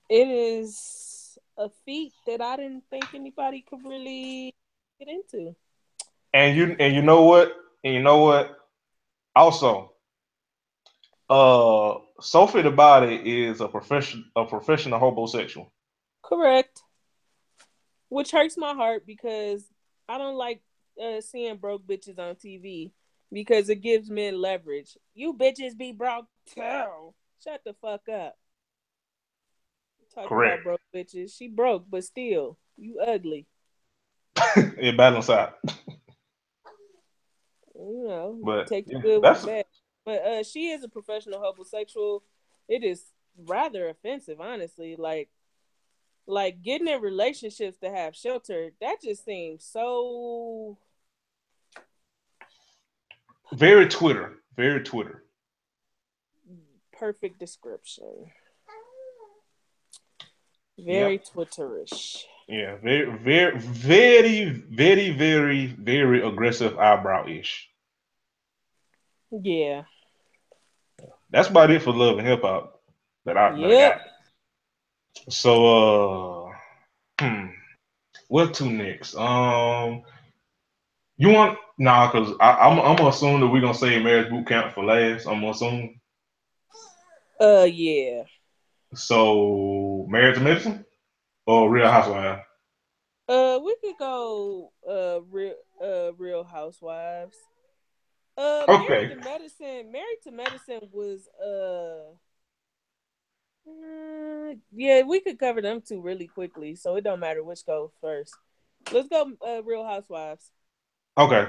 It is a feat that I didn't think anybody could really get into. And you know what? Also, Sophie the Body is a professional homosexual. Correct. Which hurts my heart because I don't like seeing broke bitches on TV because it gives men leverage. You bitches be broke too. Shut the fuck up. Talk Correct. about broke bitches. She broke, but still, you ugly. It balance out. You know, But take the yeah, good with the that's bad. But she is a professional homosexual. It is rather offensive, honestly. Like getting in relationships to have shelter, that just seems so very Twitter. Very Twitter. perfect description. Very Yep. Twitterish. Yeah. Very aggressive eyebrow-ish. Yeah. That's about it for love and hip hop that I got. Yep. So what to next? You want because I'm gonna assume that we're gonna save marriage boot camp for last. I'm gonna assume. Yeah. So marriage to medicine or Real Housewives? We could go Real Housewives. Okay. Married to Medicine was yeah, we could cover them two really quickly, so it don't matter which goes first. Let's go Real Housewives. Okay.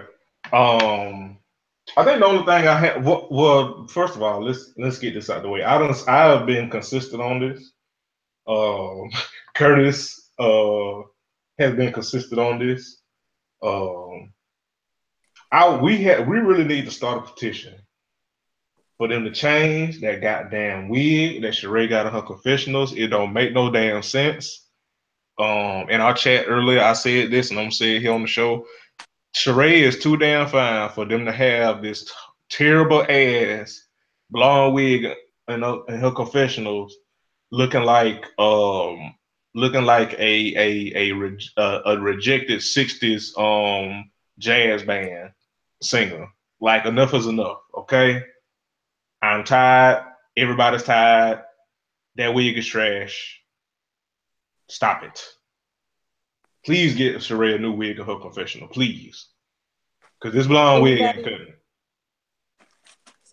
I think the only thing I had well, first of all, let's get this out of the way. I have been consistent on this. Um, Curtis has been consistent on this. Um, we really need to start a petition for them to change that goddamn wig that Sheree got in her confessionals. It don't make no damn sense. In our chat earlier, I said this, and I'm saying it here on the show. Sheree is too damn fine for them to have this terrible ass blonde wig in her confessionals, looking like a rejected '60s jazz band singer. Like enough is enough. Okay, I'm tired. Everybody's tired. That wig is trash. Stop it. Please get Sheree a new wig in her confessional, please. Because this blonde wig ain't Anybody, cutting.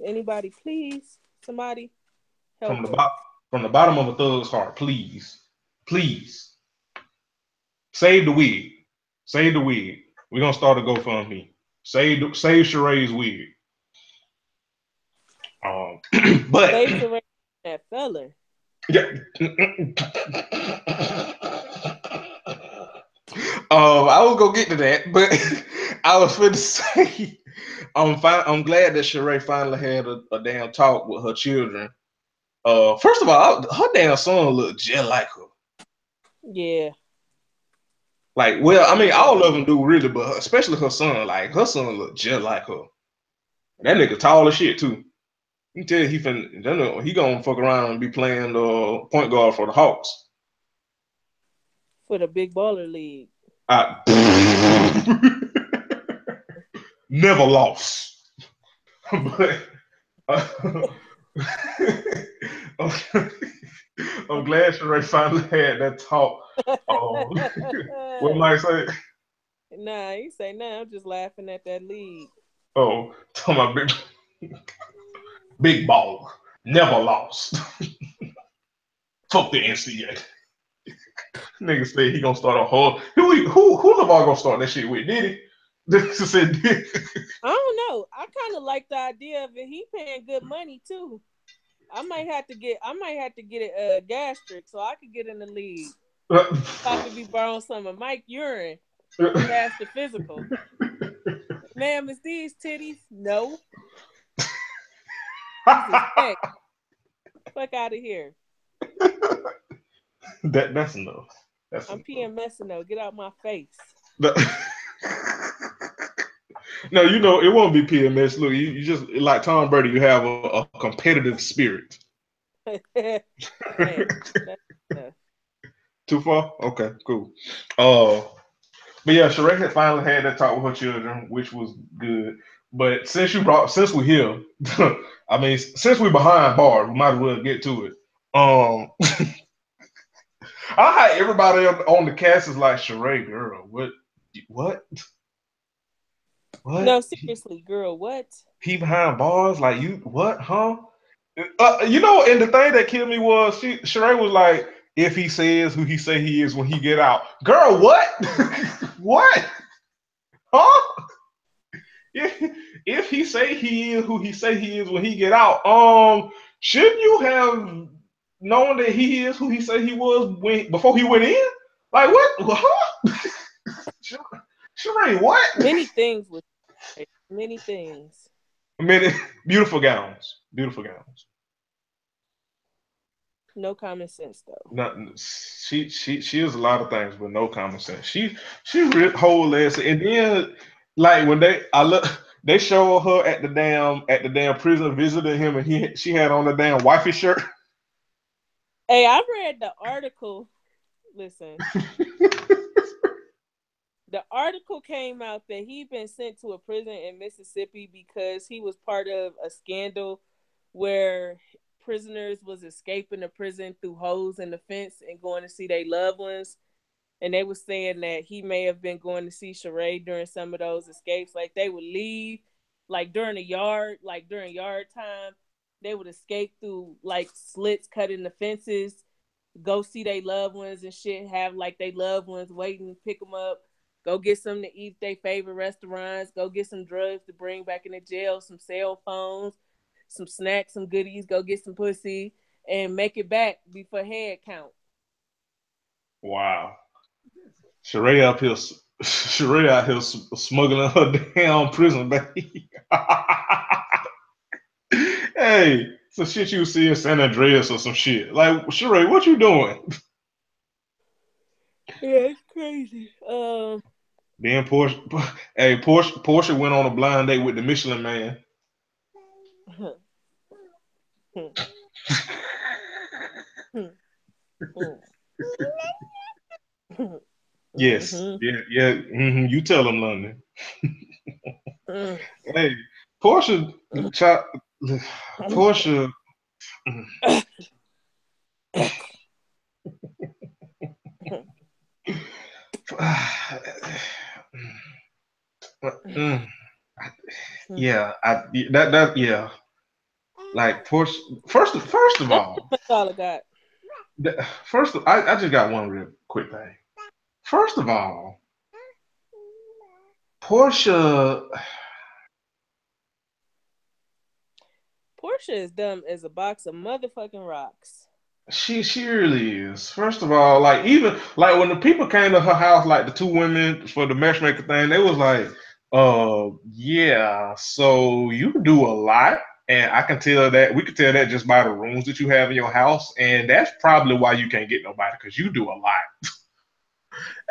anybody, please, somebody From help the her. bottom from the bottom of a thug's heart, please. Please. Save the wig. Save the wig. We're gonna start a GoFundMe. Save Sheree's wig. But Save Sheree that fella. yeah. I was gonna get to that, but I was finna say I'm glad that Sheree finally had a damn talk with her children. First of all, her damn son looked just like her. Yeah. Like, well, I mean, all of them do really, but especially her son. Like, her son looked just like her. That nigga tall as shit too. You can tell he gonna fuck around and be playing the point guard for the Hawks. For the Big Baller League. Never lost, but I'm glad Sheree finally had that talk. What might say? Nah, you say nah. I'm just laughing at that league. Talking about big ball, never lost. Fuck the NCAA. Nigga said he gonna start a whole. Who Lamar gonna start that shit with? Did he? This said did. I don't know. I kind of like the idea of it. He paying good money too. I might have to get it gastric so I could get in the league. I could be borrowing some of Mike urine. Pass the physical. Ma'am, is these titties? No. Fuck out of here. That's enough. I'm PMSing though. Get out my face. No, it won't be PMS. Look, you just like Tom Brady. You have a competitive spirit. Too far? Okay, cool. But yeah, Sheree had finally had that talk with her children, which was good. But since we're here, I mean, since we're behind bars, we might as well get to it. I had everybody on the cast is like Sheree, girl. What What? What? No, seriously, girl, what? He behind bars? Like you? What? Huh? And the thing that killed me was Sheree was like, if he says who he say he is when he get out, girl, what? What? Huh? If he say he is who he say he is when he get out, shouldn't you have known that he is who he said he was before he went in? Like what? Huh? Sheree, what? Many things with many things. Many beautiful gowns, beautiful gowns. No common sense though. Nothing. She is a lot of things, but no common sense. She whole ass, and then like when they show her at the damn prison visiting him, and she had on the damn wifey shirt. Hey, I read the article. Listen, the article came out that he'd been sent to a prison in Mississippi because he was part of a scandal where prisoners was escaping the prison through holes in the fence and going to see their loved ones. And they were saying that he may have been going to see Sheree during some of those escapes. Like they would leave, like during yard time, they would escape through like slits cut in the fences, go see their loved ones and shit, have like their loved ones waiting, pick them up, go get something to eat at their favorite restaurants, go get some drugs to bring back in the jail, some cell phones, some snacks, some goodies, go get some pussy, and make it back before head count. Wow. Sheree out here smuggling her damn prison baby. Hey, some shit you see in San Andreas or some shit. Like Sheree, what you doing? Yeah, it's crazy. Then Portia went on a blind date with the Michelin Man. Yes, yeah. Mm-hmm. You tell him, London. Hey, Portia, Portia. Yeah, yeah. Like Portia. First of all, That's all I got. I just got one real quick thing. First of all, Portia is dumb as a box of motherfucking rocks. she really is. First of all, like even like when the people came to her house, like the two women for the matchmaker thing, they was like, yeah, so you do a lot. And I can tell that we can tell that just by the rooms that you have in your house, and that's probably why you can't get nobody because you do a lot.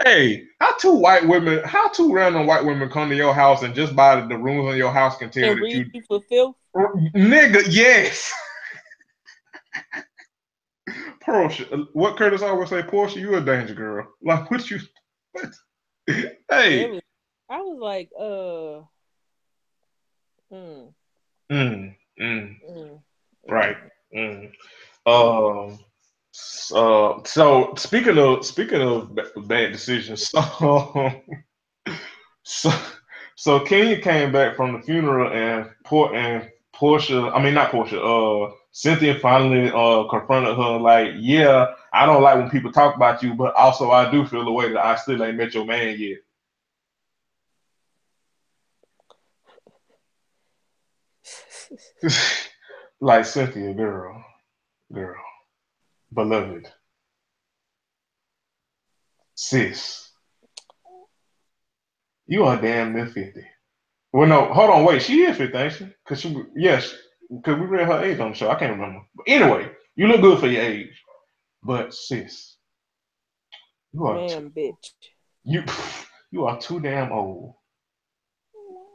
Hey, how two random white women come to your house and just by the rooms in your house can tell And that read you for filth? nigga, yes. Portia, what Curtis always say, Portia, you a danger girl. Like what you what? Hey. I was like, Right. So speaking of bad decisions, so so Kenya came back from the funeral and Portia, I mean not Portia, Cynthia finally confronted her like, yeah, I don't like when people talk about you, but also I do feel the way that I still ain't met your man yet. Like Cynthia, girl, beloved, sis, you are damn near 50. Well, no, hold on, wait. She is 50, ain't she? Yes, because we read her age on the show. I can't remember. But anyway, you look good for your age. But sis, bitch. You are too damn old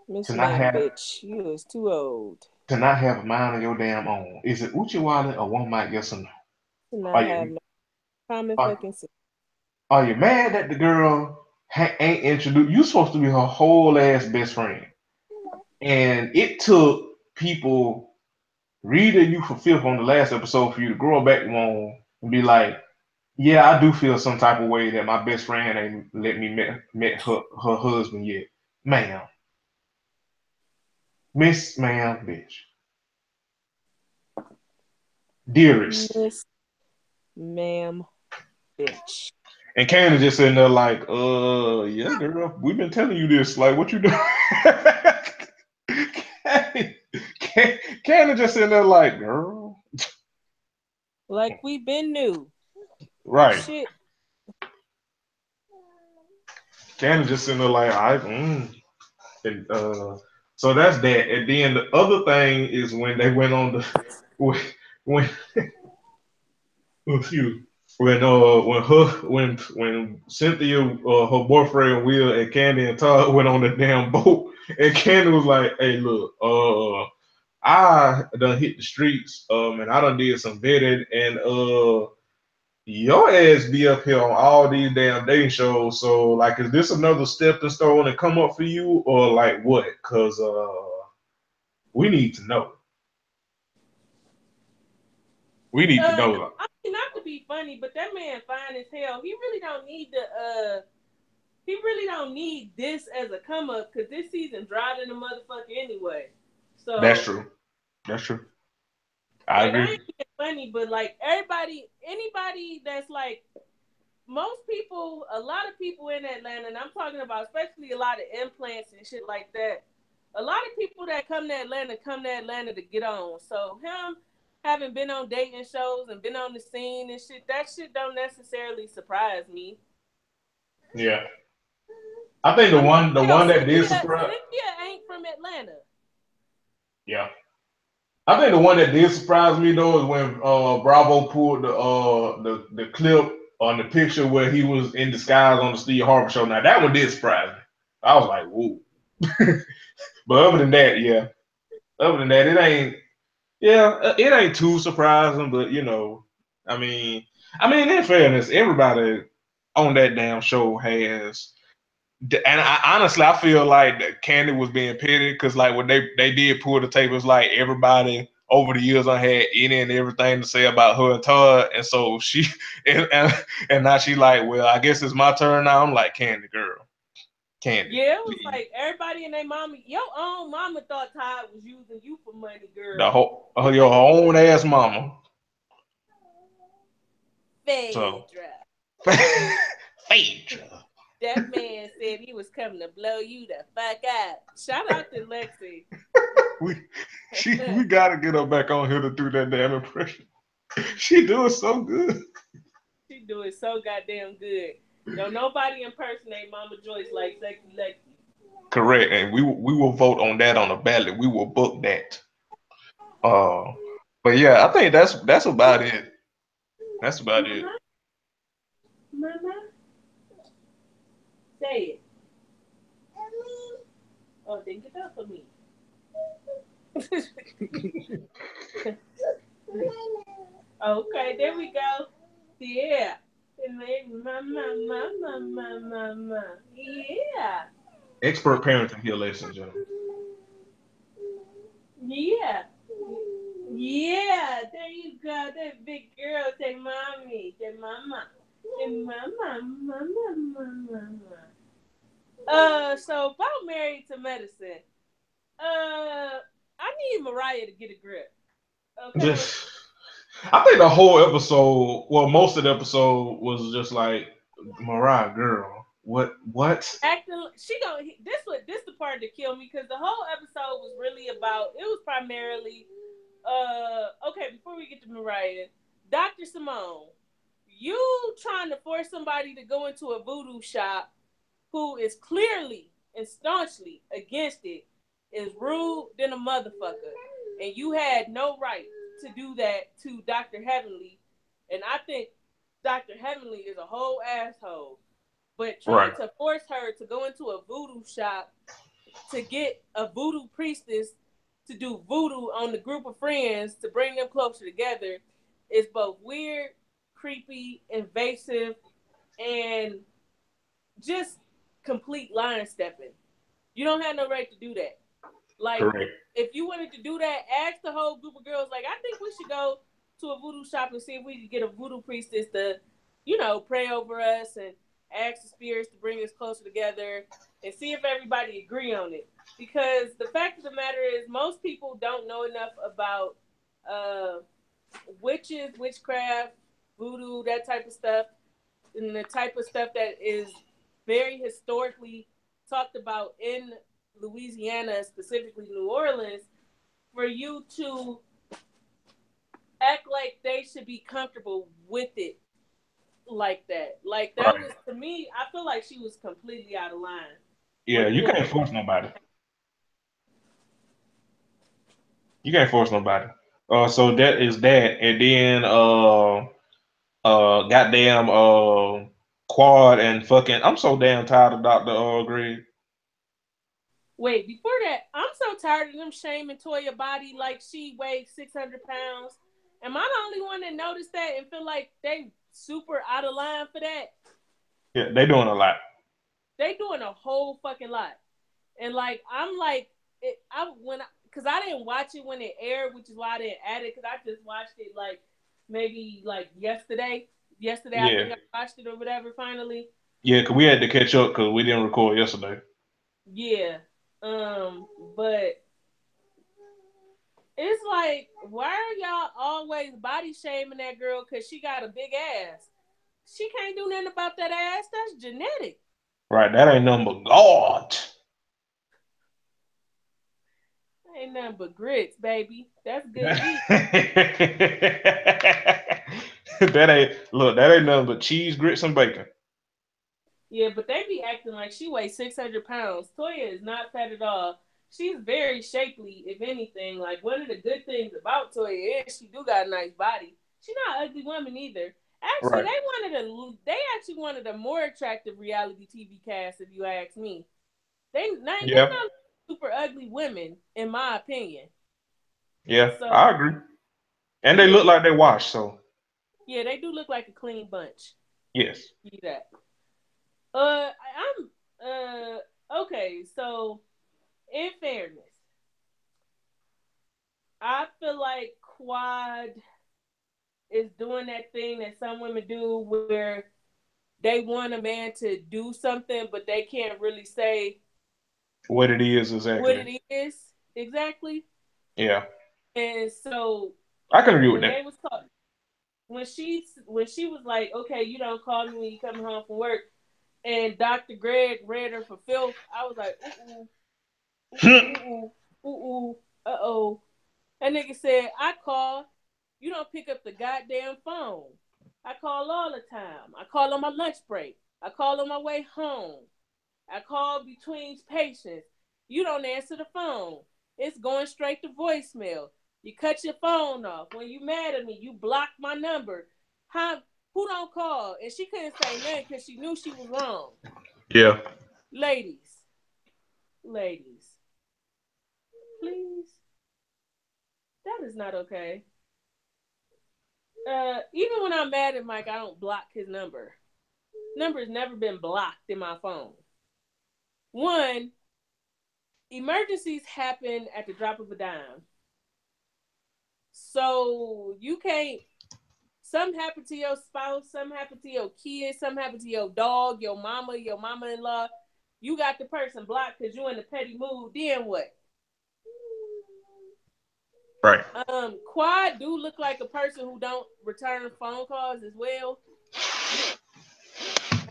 Miss Man, bitch, you is too old to not have a mind of your damn own. Is it Uchi Wally or one mic? Yes or no? To not have no common fucking sense. Are you mad that the girl ain't introduced? You supposed to be her whole ass best friend, and it took people reading you for fifth on the last episode for you to grow back one and be like, Yeah, I do feel some type of way that my best friend ain't let me met her husband yet. Ma'am, Miss Ma'am, bitch, dearest. Miss Ma'am bitch. And Candace just sitting there like, yeah, girl, we've been telling you this. Like, what you doing? Candace just sitting there like, girl, Like we been new. right? Shit. Candace just sitting there like, and so that's that. And then the other thing is when they went on the when excuse when Cynthia her boyfriend Will and Candy and Todd went on the damn boat and Candy was like, hey look, I done hit the streets and I done did some vetting and your ass be up here on all these damn dating shows. So like is this another stepping stone and come up for you or like what? Cause we need to know. We need to No, know. I mean not to be funny, but that man fine as hell. He really don't need the he really don't need this as a come up because this season dry than a motherfucker anyway. That's So true. That's true. I like I agree. ain't being funny, but like everybody, anybody that's like most people, a lot of people in Atlanta, and I'm talking about especially a lot of implants and shit like that. A lot of people that come to Atlanta to get on. So him having been on dating shows and been on the scene and shit, that shit don't necessarily surprise me. Yeah. I think the I mean, one that did surprise. Cynthia ain't from Atlanta. Yeah. I think the one that did surprise me though is when Bravo pulled the clip on the picture where he was in disguise on the Steve Harvey show. Now that one did surprise me. I was like, whoa. But other than that, yeah. Other than that, it ain't. Yeah, it ain't too surprising. But you know, I mean, in fairness, everybody on that damn show has. And honestly, I feel like that Candy was being petty because, like, when they did pull the tape, it's like everybody over the years I had any and everything to say about her and Todd, and so she and now she like, well, I guess it's my turn now. I'm like, Candy, girl, Candy, Yeah, it was please. like everybody and their mama, your own mama thought Todd was using you for money, The girl. whole your own ass mama. So Phaedra. Phaedra. That man said he was coming to blow you the fuck out. Shout out to Lexi. we we gotta get her back on here to do that damn impression. She doing so good. She doing so goddamn good. Don't nobody impersonate Mama Joyce like Sexy Lexi. Correct, and we will vote on that on the ballot. We will book that. Uh, but yeah, I think that's about it. That's about it. Mama, mama, say it. Oh, then get up for me. Okay, there we go. Yeah. Mama, mama, mama, mama. Yeah. Expert parenting here, ladies and gentlemen. Yeah. Yeah. There you go. That big girl. Say mommy. Say mama. Say mama, mama, mama, mama. So about Married to Medicine. I need Mariah to get a grip. Okay. Just, I think the whole episode, well, most of the episode was just like Mariah, girl, what? Acting, she gonna this the part that killed me because the whole episode was really about. It was primarily, okay. Before we get to Mariah, Dr. Simone, you trying to force somebody to go into a voodoo shop who is clearly and staunchly against it is rude than a motherfucker, and you had no right to do that to Dr. Heavenly, and I think Dr. Heavenly is a whole asshole. But trying Right, to force her to go into a voodoo shop to get a voodoo priestess to do voodoo on the group of friends to bring them closer together is both weird, creepy, invasive, and just complete line stepping. You don't have no right to do that. Like, correct. if you wanted to do that, ask the whole group of girls, like, I think we should go to a voodoo shop and see if we could get a voodoo priestess to, pray over us and ask the spirits to bring us closer together and see if everybody agree on it. Because the fact of the matter is, most people don't know enough about witches, witchcraft, voodoo, that type of stuff, and the type of stuff that is very historically talked about in Louisiana, specifically New Orleans, for you to act like they should be comfortable with it like that. Like, that was, to me, I feel like she was completely out of line. Yeah, you can't force nobody. You can't force nobody. So that is that. And then goddamn Quad and fucking, I'm so damn tired of Dr. Greg. Wait, before that, I'm so tired of them shaming Toya body like she weighs 600 pounds. Am I the only one that noticed that and feel like they super out of line for that? Yeah, they doing a lot. They doing a whole fucking lot. And like, I'm like, because I didn't watch it when it aired, which is why I didn't add it, because I just watched it like maybe like yesterday. Yeah. I think I watched it or whatever finally. Yeah, because we had to catch up because we didn't record yesterday. Yeah. But it's like, why are y'all always body shaming that girl because she got a big ass? She can't do nothing about that ass. That's genetic. Right, that ain't nothing but God. Ain't nothing but grits, baby. That's good meat. That ain't nothing but cheese, grits, and bacon. Yeah, but they be acting like she weighs 600 pounds. Toya is not fat at all. She's very shapely, if anything. Like, one of the good things about Toya is she do got a nice body. She's not an ugly woman either. Actually, they actually wanted a more attractive reality TV cast, if you ask me. They're not super ugly women, in my opinion. Yeah, so, I agree. And they look like they washed, so. Yeah, they do look like a clean bunch. Yes. See that. Okay, so in fairness, I feel like Quad is doing that thing that some women do where they want a man to do something, but they can't really say what it is exactly. What it is exactly. Yeah. And so I can agree with that. When she was like, okay, you don't call me when you coming home from work, and Dr. Greg read her for filth, I was like, uh-oh. That nigga said, I call, you don't pick up the goddamn phone. I call all the time. I call on my lunch break. I call on my way home. I call between patients. You don't answer the phone. It's going straight to voicemail. You cut your phone off. When you mad at me, you block my number. Who don't call? And she couldn't say nothing because she knew she was wrong. Yeah. Ladies, please. That is not okay. Even when I'm mad at Mike, I don't block his number. Number has never been blocked in my phone. One, emergencies happen at the drop of a dime. So you can't, something happen to your spouse, something happen to your kids, something happen to your dog, your mama-in-law. You got the person blocked because you're in a petty mood. Then what? Right. Quad do look like a person who don't return phone calls as well.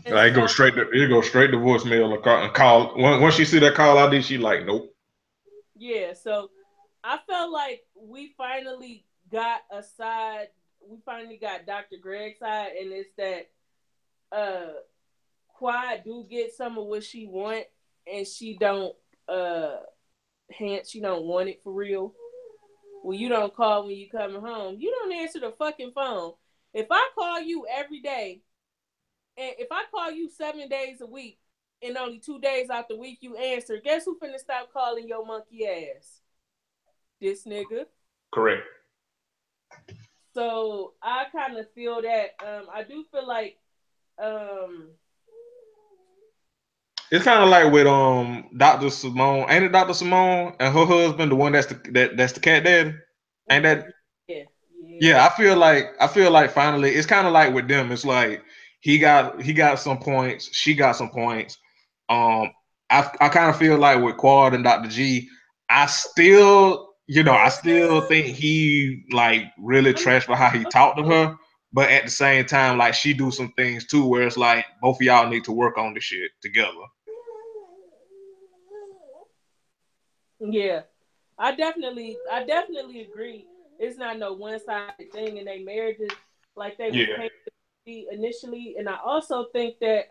It goes straight to voicemail and call. Once she see that call ID, she like, nope. Yeah, so I felt like we finally got a side. We finally got Dr. Greg's side, and it's that Quad do get some of what she want, and she don't she don't want it for real. Well, you don't call when you coming home. You don't answer the fucking phone. If I call you every day, and if I call you 7 days a week, and only 2 days out the week you answer, guess who finna stop calling your monkey ass? This nigga. Correct. So I kind of feel that. I do feel like it's kind of like with Dr. Simone. Ain't it Dr. Simone and her husband the one that's the cat daddy? Ain't that? Yeah. Yeah, I feel like finally it's kind of like with them. It's like He got some points. She got some points. I kind of feel like with Quad and Dr. G, I still think he like really trash for how he talked to her. But at the same time, like she do some things too, where it's like both of y'all need to work on this shit together. Yeah, I definitely agree. It's not no one-sided thing in their marriages like they was painted to be initially. And I also think that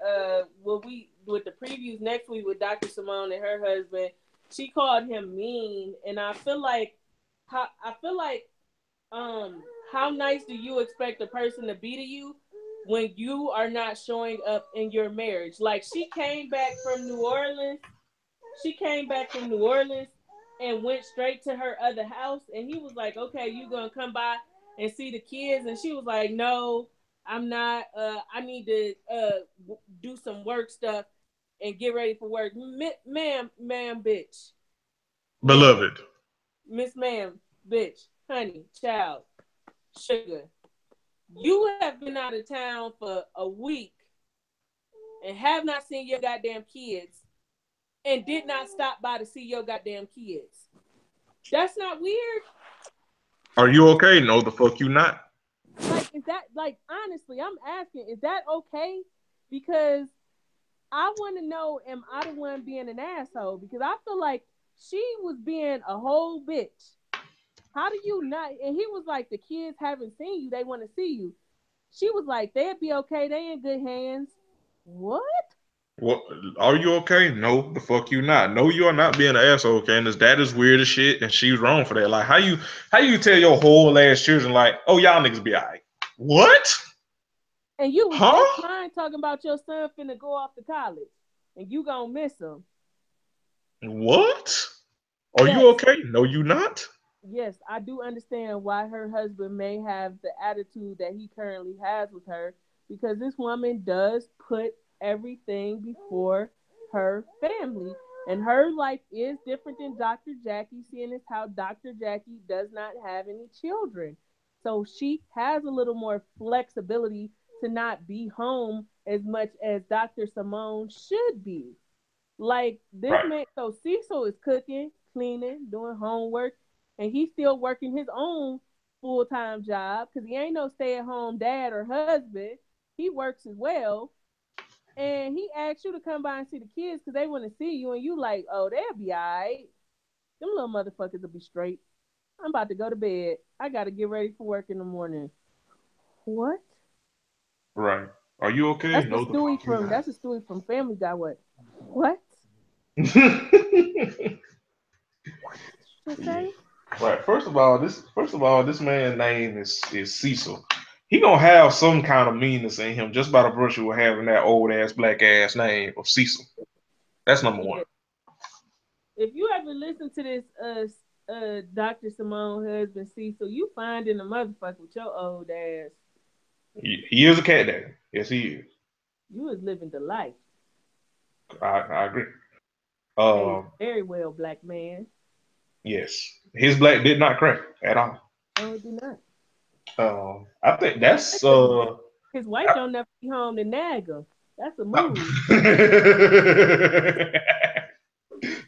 with the previews next week with Dr. Simone and her husband, she called him mean, and I feel like how nice do you expect a person to be to you when you are not showing up in your marriage? Like she came back from New Orleans. And went straight to her other house, and he was like, "Okay, you gonna come by and see the kids?" And she was like, "No, I'm not. I need to do some work stuff and get ready for work." Ma'am, bitch, Beloved, Miss Ma'am, bitch, honey, child, sugar. You have been out of town for a week and have not seen your goddamn kids and did not stop by to see your goddamn kids. That's not weird. are you okay? No, the fuck you not. Like, is that, like, honestly, I'm asking, is that okay? Because I want to know, am I the one being an asshole? Because I feel like she was being a whole bitch. How do you not? And he was like, the kids haven't seen you. They want to see you. She was like, they'd be okay. They in good hands. What? What? Are you okay? No, the fuck you not. No, you are not being an asshole, Candace. That is weird as shit, and she's wrong for that. Like, how you tell your whole ass children like, oh, y'all niggas be alright? What? And you was just crying talking about your son finna go off to college, and you gonna miss him. What? Are you okay? No, you not. Yes, I do understand why her husband may have the attitude that he currently has with her, because this woman does put everything before her family. And her life is different than Dr. Jackie, seeing as how Dr. Jackie does not have any children. So she has a little more flexibility to not be home as much as Dr. Simone should be. Like this man, so Cecil is cooking, cleaning, doing homework, and he's still working his own full-time job because he ain't no stay-at-home dad or husband. He works as well. And he asked you to come by and see the kids because they want to see you, and you like, oh, they'll be all right. Them little motherfuckers will be straight. I'm about to go to bed. I got to get ready for work in the morning. What? Right. Are you okay? That's No, the Stewie from Family Guy. What? What? Yeah. Right. First of all, this man's name is Cecil. He gonna have some kind of meanness in him just by the virtue of having that old ass black ass name of Cecil. That's number one. If you ever listen to this Dr. Simone husband Cecil, you find in a motherfucker with your old ass. He is a cat daddy. Yes, he is. You was living the life. I agree. Very well, black man. Yes, his black did not crack at all. No, it did not. I think that's his wife don't never be home to nag him. That's a move.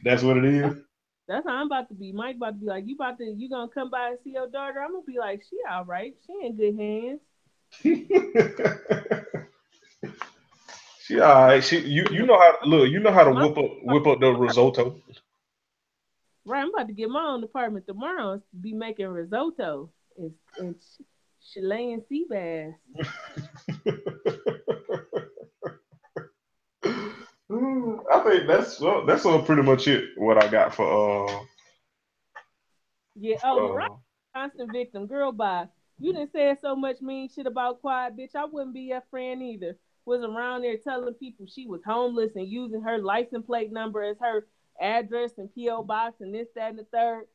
That's what it is. That's how I'm about to be. Mike about to be like, you gonna come by and see your daughter? I'm gonna be like, she all right. She in good hands. She all right. You know how to look. You know how to whip up the risotto. Right. I'm about to get my own apartment tomorrow and be making risotto and Chilean sea bass. I think that's pretty much it. What I got for yeah. Oh, Mariah, constant victim. Girl, bye. You didn't say so much mean shit about Quiet, bitch. I wouldn't be your friend either. Was around there telling people she was homeless and using her license plate number as her address and PO box and this, that, and the third.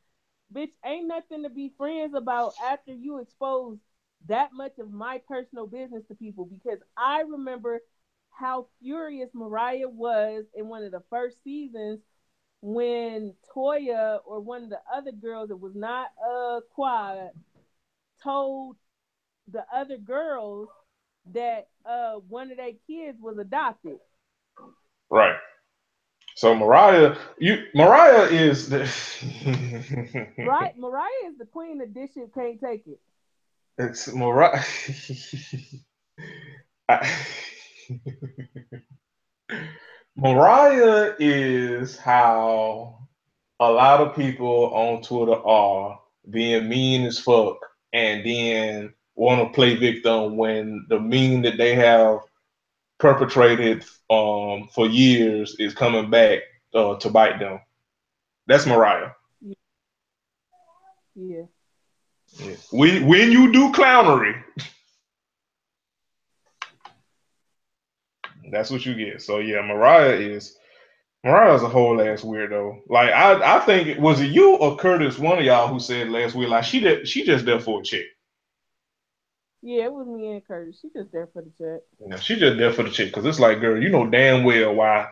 Bitch, ain't nothing to be friends about after you expose that much of my personal business to people, because I remember how furious Mariah was in one of the first seasons when Toya or one of the other girls that was not Quad told the other girls that one of their kids was adopted. Right. So Mariah is the Right, Mariah is the queen of this shit can't take it. it's Mariah. I- Mariah is how a lot of people on Twitter are being mean as fuck and then want to play victim when the mean that they have perpetrated for years is coming back to bite them. That's Mariah. Yeah. Yeah. When you do clownery, that's what you get. So yeah, Mariah's a whole ass weirdo. Like I think was it you or Curtis, one of y'all who said last week, like she just there for a chick. Yeah, it was me and Curtis. She just there for the check. Yeah, she just there for the chick because it's like, girl, you know damn well why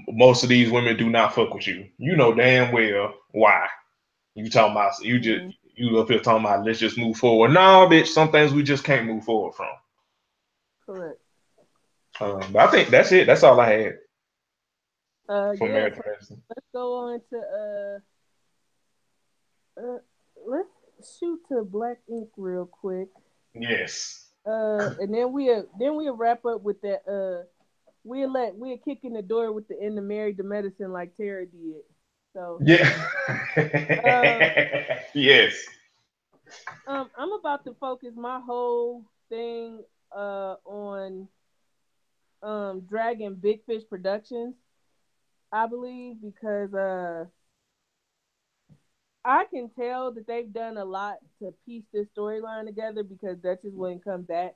most of these women do not fuck with you. You know damn well why. You talking about you up here talking about let's just move forward. No, bitch, some things we just can't move forward from. Correct. But I think that's it. That's all I had for Yeah. Marriage to Medicine. Let's go on to let's shoot to Black Ink real quick. Yes. And then we'll wrap up with that. We'll kick in the door with the end of Married to Medicine like Tara did. So yeah. Yes. I'm about to focus my whole thing on Dragon Big Fish Productions, I believe, because I can tell that they've done a lot to piece this storyline together because Duchess wouldn't come back.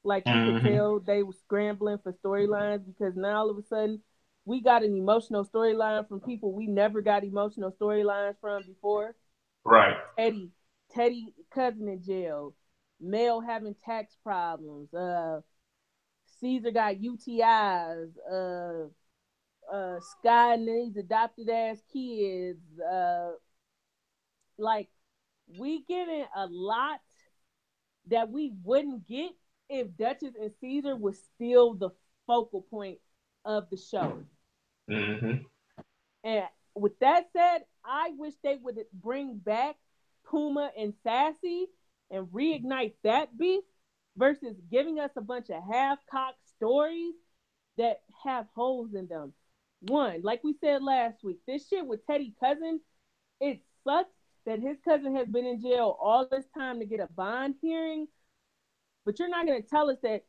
Like you could tell they were scrambling for storylines because now all of a sudden we got an emotional storyline from people we never got emotional storylines from before. Right. Teddy cousin in jail, Mel having tax problems, Caesar got UTIs, Sky and these adopted ass kids, like we getting a lot that we wouldn't get if Duchess and Caesar was still the focal point of the show. Mm-hmm. And with that said, I wish they would bring back Puma and Sassy and reignite that beef versus giving us a bunch of half-cocked stories that have holes in them. One, like we said last week, this shit with Teddy Cousin, it sucks that his cousin has been in jail all this time to get a bond hearing, but you're not going to tell us that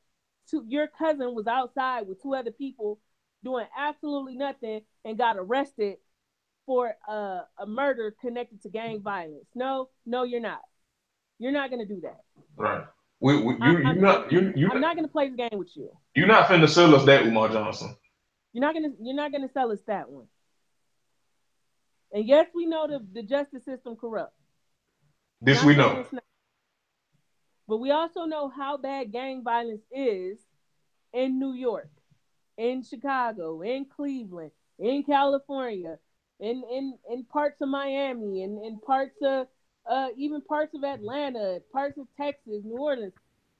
your cousin was outside with two other people doing absolutely nothing and got arrested for a murder connected to gang violence. No, you're not. You're not going to do that. Right. I'm not going to play the game with you. You're not finna sell us that, Umar Johnson. You're not gonna sell us that one. And yes, we know the justice system corrupt. This we know. But we also know how bad gang violence is in New York, in Chicago, in Cleveland, in California, in parts of Miami, in parts of even parts of Atlanta, parts of Texas, New Orleans.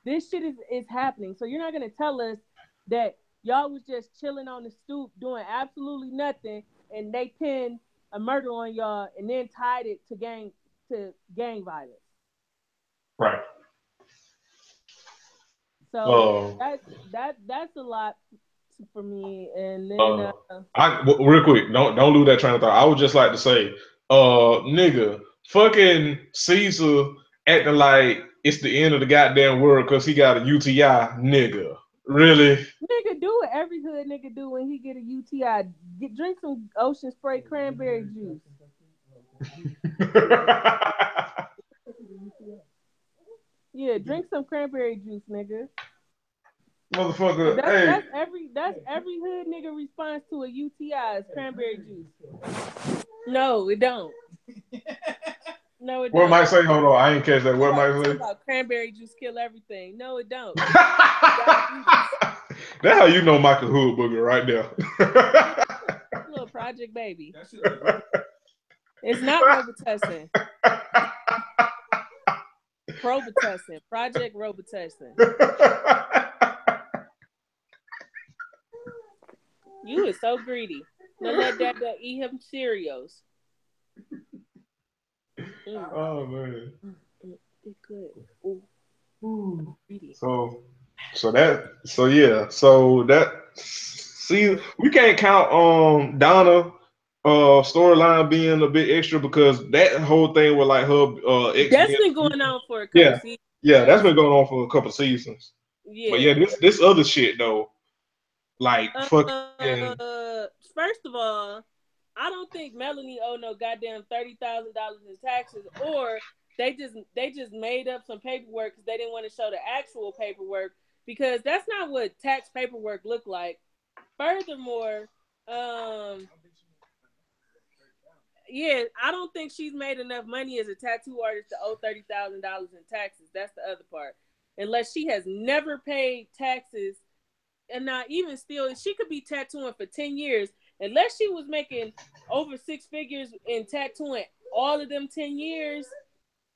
This shit is happening. So you're not gonna tell us that y'all was just chilling on the stoop doing absolutely nothing and they pinned a murder on y'all and then tied it to gang violence. Right. So that's a lot for me. And then real quick, don't lose that train of thought. I would just like to say, nigga, fucking Caesar acting like it's the end of the goddamn world because he got a UTI, nigga. Really? Nigga, do what every hood nigga do when he get a UTI. Drink some Ocean Spray cranberry juice. Yeah, drink some cranberry juice, nigga. Motherfucker, that's every hood nigga response to a UTI is cranberry juice. No, it don't. No, it don't. What might say? Hold on, I ain't catch that. What might say? About cranberry juice kill everything. No, it don't. That's how you know Michael Hood Booger right there. Little Project Baby. It's not Robitussin. Robitussin. Project Robitussin. You is so greedy. Now let that eat him Cheerios. Oh man. It's good. Ooh. Ooh. Greedy. So yeah. So that see we can't count Donna storyline being a bit extra because that whole thing with like her ex That's being been going on for a couple yeah seasons. yeah that's been going on for a couple of seasons. But yeah, Yeah. this other shit though, like fucking First of all, I don't think Melanie owed no goddamn $30,000 in taxes, or they just made up some paperwork because they didn't want to show the actual paperwork because that's not what tax paperwork looked like. Furthermore, yeah, I don't think she's made enough money as a tattoo artist to owe $30,000 in taxes. That's the other part. Unless she has never paid taxes, and not even still, she could be tattooing for 10 years. Unless she was making over six figures in tattooing all of them 10 years,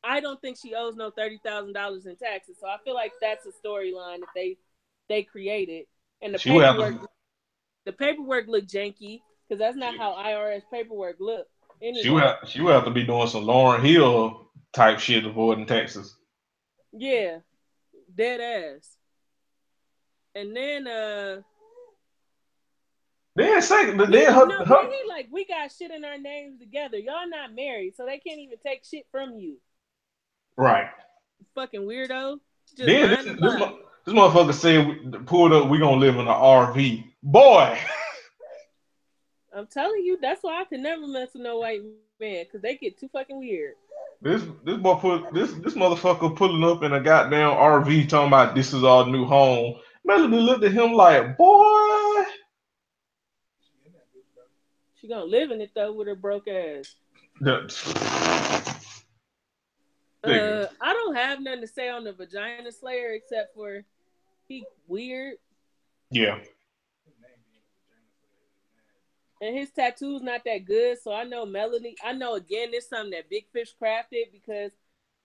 I don't think she owes no $30,000 in taxes. So I feel like that's a storyline that they created. And she would have to, the paperwork looked janky because that's not how IRS paperwork look. she would Anyway, have to be doing some Lauren Hill type shit avoiding taxes. yeah, dead ass. And then then no, her then he like, we got shit in our names together. Y'all not married, so they can't even take shit from you. right. Fucking weirdo. Just Then lying to lie. this motherfucker said pulled up. We gonna live in an RV, boy. I'm telling you, that's why I could never mess with no white man because they get too fucking weird. This motherfucker pulling up in a goddamn RV talking about this is our new home. Melody looked at him like, boy. She gonna live in it though with her broke ass. I don't have nothing to say on the Vagina Slayer except for he weird. Yeah. And his tattoo's not that good, so I know Melanie. I know again, this something that Big Fish crafted because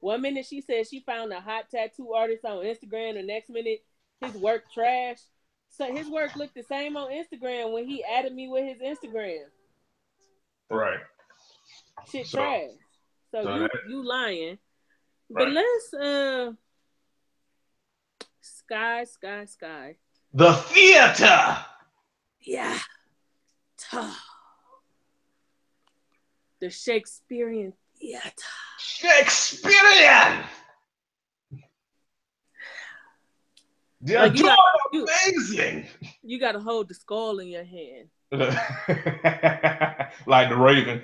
one minute she said she found a hot tattoo artist on Instagram, the next minute his work trash. So his work looked the same on Instagram when he added me with his Instagram. Right. Shit trash. So you lying. But right. let's Sky. The theater. Yeah. The Shakespearean theater. Shakespearean. Like amazing. You gotta hold the skull in your hand. Like the Raven.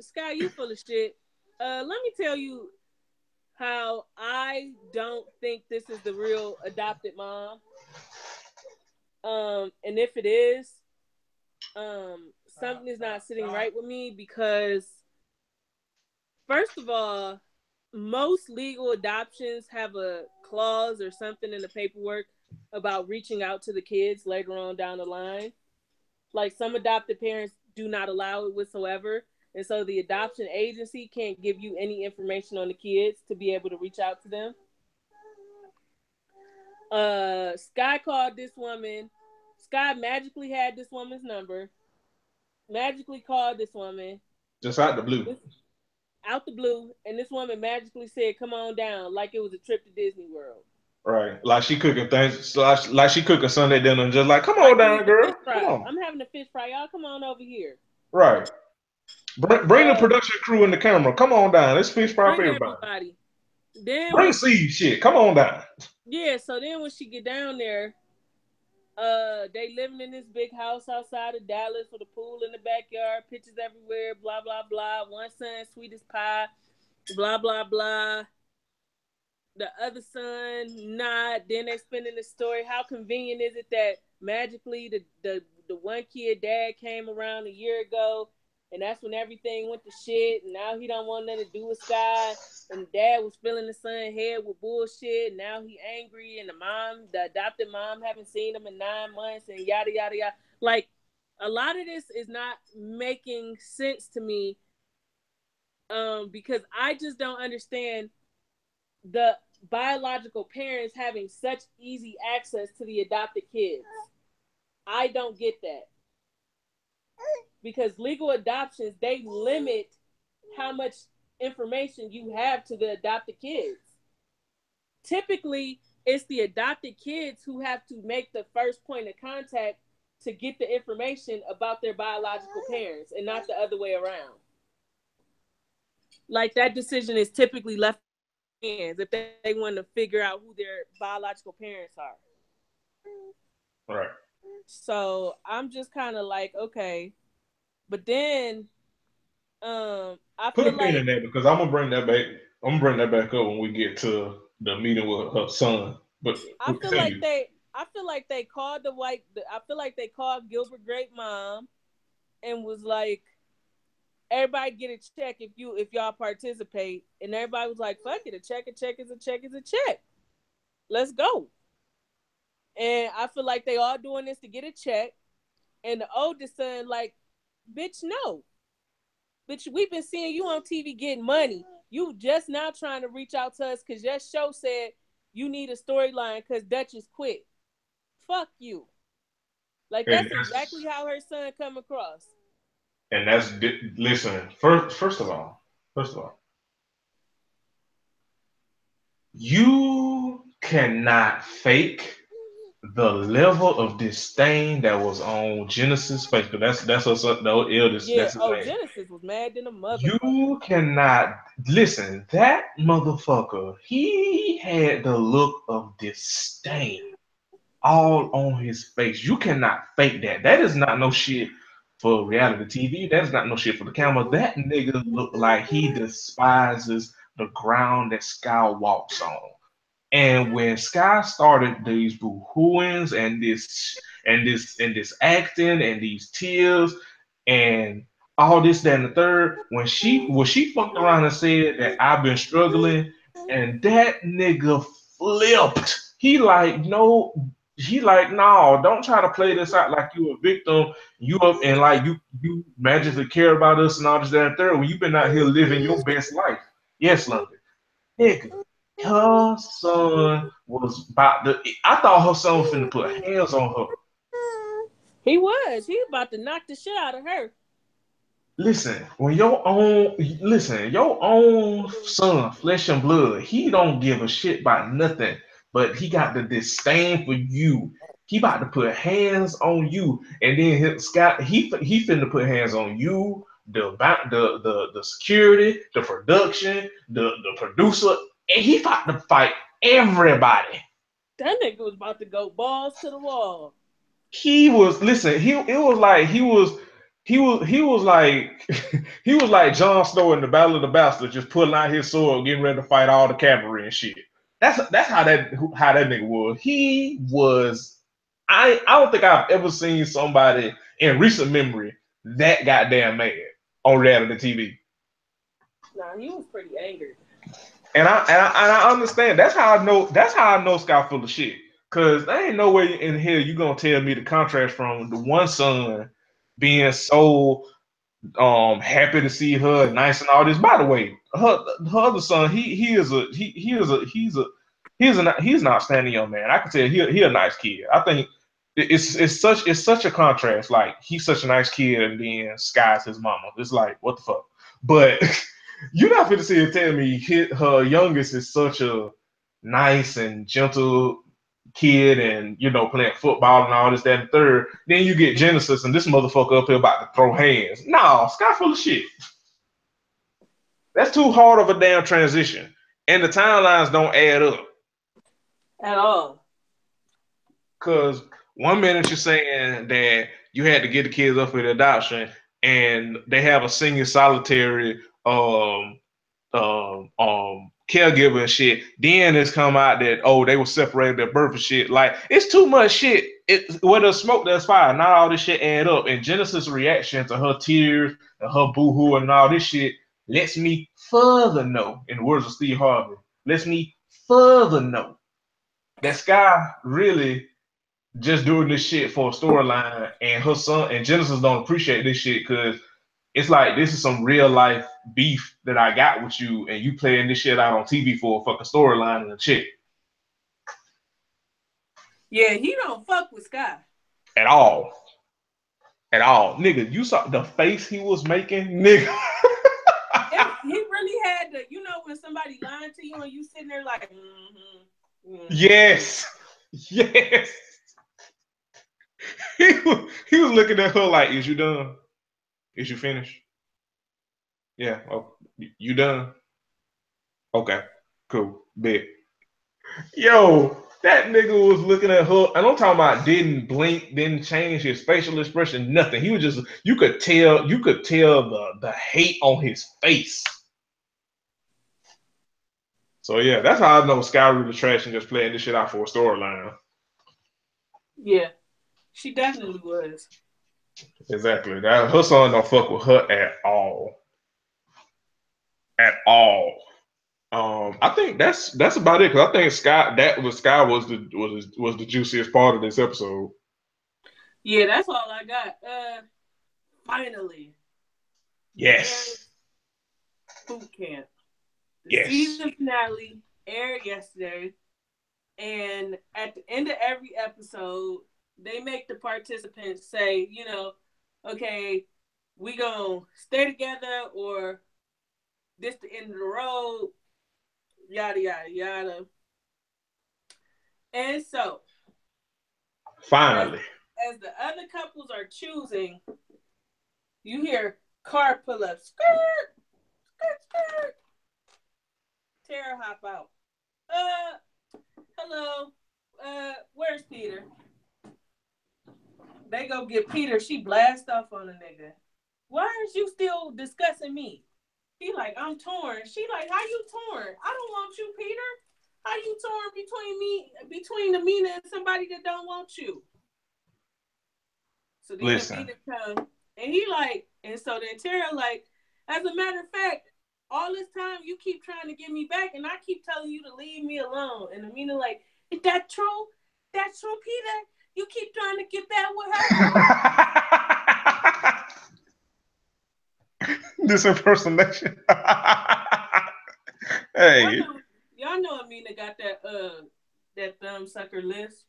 Sky, you full of shit. Let me tell you how I don't think this is the real adopted mom. And if it is, something is not sitting right with me because, first of all, most legal adoptions have a clause or something in the paperwork about reaching out to the kids later on down the line. Like some adopted parents do not allow it whatsoever. And so the adoption agency can't give you any information on the kids to be able to reach out to them. Sky called this woman. Sky magically had this woman's number. Magically called this woman. Just out the blue. Out the blue. And this woman magically said, come on down, like it was a trip to Disney World. Right. Like she cooking things, like she cooking Sunday dinner and just like, come on down, girl. Come on. I'm having a fish fry. Y'all come on over here. Right. Bring the production crew and the camera. Come on down. Let's fish fry for everybody. Then bring seed shit. Come on down. Yeah, so then when she get down there, they living in this big house outside of Dallas with a pool in the backyard, pictures everywhere, blah, blah, blah. One son, sweet as pie, blah, blah, blah. The other son, not. Then they spinning the story. How convenient is it that magically the one kid dad came around a year ago, and that's when everything went to shit, and now he don't want nothing to do with Sky, and dad was filling the son head with bullshit, and now he angry, and the adopted mom haven't seen him in 9 months, and yada, yada, yada. Like, a lot of this is not making sense to me, because I just don't understand the biological parents having such easy access to the adopted kids. I don't get that. Because legal adoptions, they limit how much information you have to the adopted kids. Typically, it's the adopted kids who have to make the first point of contact to get the information about their biological parents and not the other way around. Like, that decision is typically left in their hands if they want to figure out who their biological parents are. Right. So I'm just kind of like, okay. But then I Put feel a pin like in that because I'm gonna bring that back. I'm gonna bring that back up when we get to the meeting with her son. But I we'll feel like continue. they called I feel like they called Gilbert Grape mom and was like, everybody get a check if y'all participate, and everybody was like, fuck it, a check is a check is a check. Let's go. And I feel like they all doing this to get a check, and the oldest son like, bitch, no. Bitch, we've been seeing you on TV getting money. You just now trying to reach out to us because your show said you need a storyline because Duchess quit. Fuck you. Like, And that's exactly how her son come across. that's listen. First of all, you cannot fake the level of disdain that was on Genesis' face. Because that's her son, the eldest. Yeah. That's his Oh, name. Genesis was mad than a motherfucker. You cannot listen. That motherfucker, he had the look of disdain all on his face. You cannot fake that. That is not no shit for reality TV. That is not no shit for the camera. That nigga look like he despises the ground that Sky walks on. And when Sky started these boo-hooings and this acting and these tears and all this, that, and the third, when she fucked around and said that I've been struggling, and that nigga flipped. He like, no, don't try to play this out like you a victim. You up and like you magically care about us and all this, that, and third when you've been out here living your best life. Yes, London. Nigga, her son was about to. I thought her son was finna put hands on her. He was. He about to knock the shit out of her. Listen, your own son, flesh and blood, he don't give a shit about nothing, but he got the disdain for you. He about to put hands on you, and then Scott, he finna put hands on you, the security, the production, the producer, and he about to fight everybody. That nigga was about to go balls to the wall. He was listen. It was like he was like he was like Jon Snow in the Battle of the Bastards, just pulling out his sword, getting ready to fight all the cavalry and shit. That's how that nigga was. He was. I don't think I've ever seen somebody in recent memory that goddamn mad on reality TV. Nah, he was pretty angry. And I understand. That's how I know. That's how I know Scott full of shit. Cause there ain't no way in here you gonna tell me the contrast from the one son being so happy to see her, nice and all this. By the way, her other son, he's an outstanding young man. I can tell he a nice kid. I think it's such a contrast. Like he's such a nice kid, and then Sky's his mama. It's like what the fuck. But you're not going to see her tell me her youngest is such a nice and gentle kid and playing football and all this, that, and third. Then you get Genesis and this motherfucker up here about to throw hands. No, Sky full of shit. That's too hard of a damn transition. And the timelines don't add up. At all. Because one minute you're saying that you had to get the kids up for the adoption and they have a senior solitary caregiver and shit. Then it's come out that they were separated at birth and shit. Like it's too much shit. Where there's smoke, there's fire. Not all this shit add up. And Genesis' reaction to her tears and her boohoo and all this shit lets me further know, in the words of Steve Harvey, lets me further know that Sky really just doing this shit for a storyline, and her son and Genesis don't appreciate this shit because it's like this is some real life beef that I got with you, and you playing this shit out on TV for a fucking storyline and a chick. Yeah, he don't fuck with Sky. At all. At all. Nigga, you saw the face he was making, nigga. He really had the, when somebody lying to you and you sitting there like, Yes. Yes. He was looking at her like, is you done? Is you finished? Yeah. Oh, you done? Okay. Cool. Bet. Yo, that nigga was looking at her, and I'm talking about didn't blink, didn't change his facial expression, nothing. He was just, you could tell the hate on his face. So yeah, that's how I know Sky really trash and just playing this shit out for a storyline. Yeah, she definitely was. Exactly. That her son don't fuck with her at all. At all. I think that's about it because I think Sky was the juiciest part of this episode. Yeah, that's all I got. Finally. Yes. Boot camp. The Yes. season finale aired yesterday, and at the end of every episode, they make the participants say, okay, we gonna stay together or this the end of the road, yada yada yada. And so, finally, as the other couples are choosing, you hear car pull up, skirt, skirt, skirt. Tara hop out. Hello. Where's Peter? They go get Peter. She blast off on a nigga. Why aren't you still discussing me? He like, I'm torn. She like, how you torn? I don't want you, Peter. How you torn between Amina and somebody that don't want you? So then Amina come, and he like, and so then Tara like, as a matter of fact, all this time you keep trying to get me back, and I keep telling you to leave me alone. And Amina like, is that true? That's true, Peter? You keep trying to get back with her? This impersonation. Hey. Y'all know Amina got that thumb sucker list.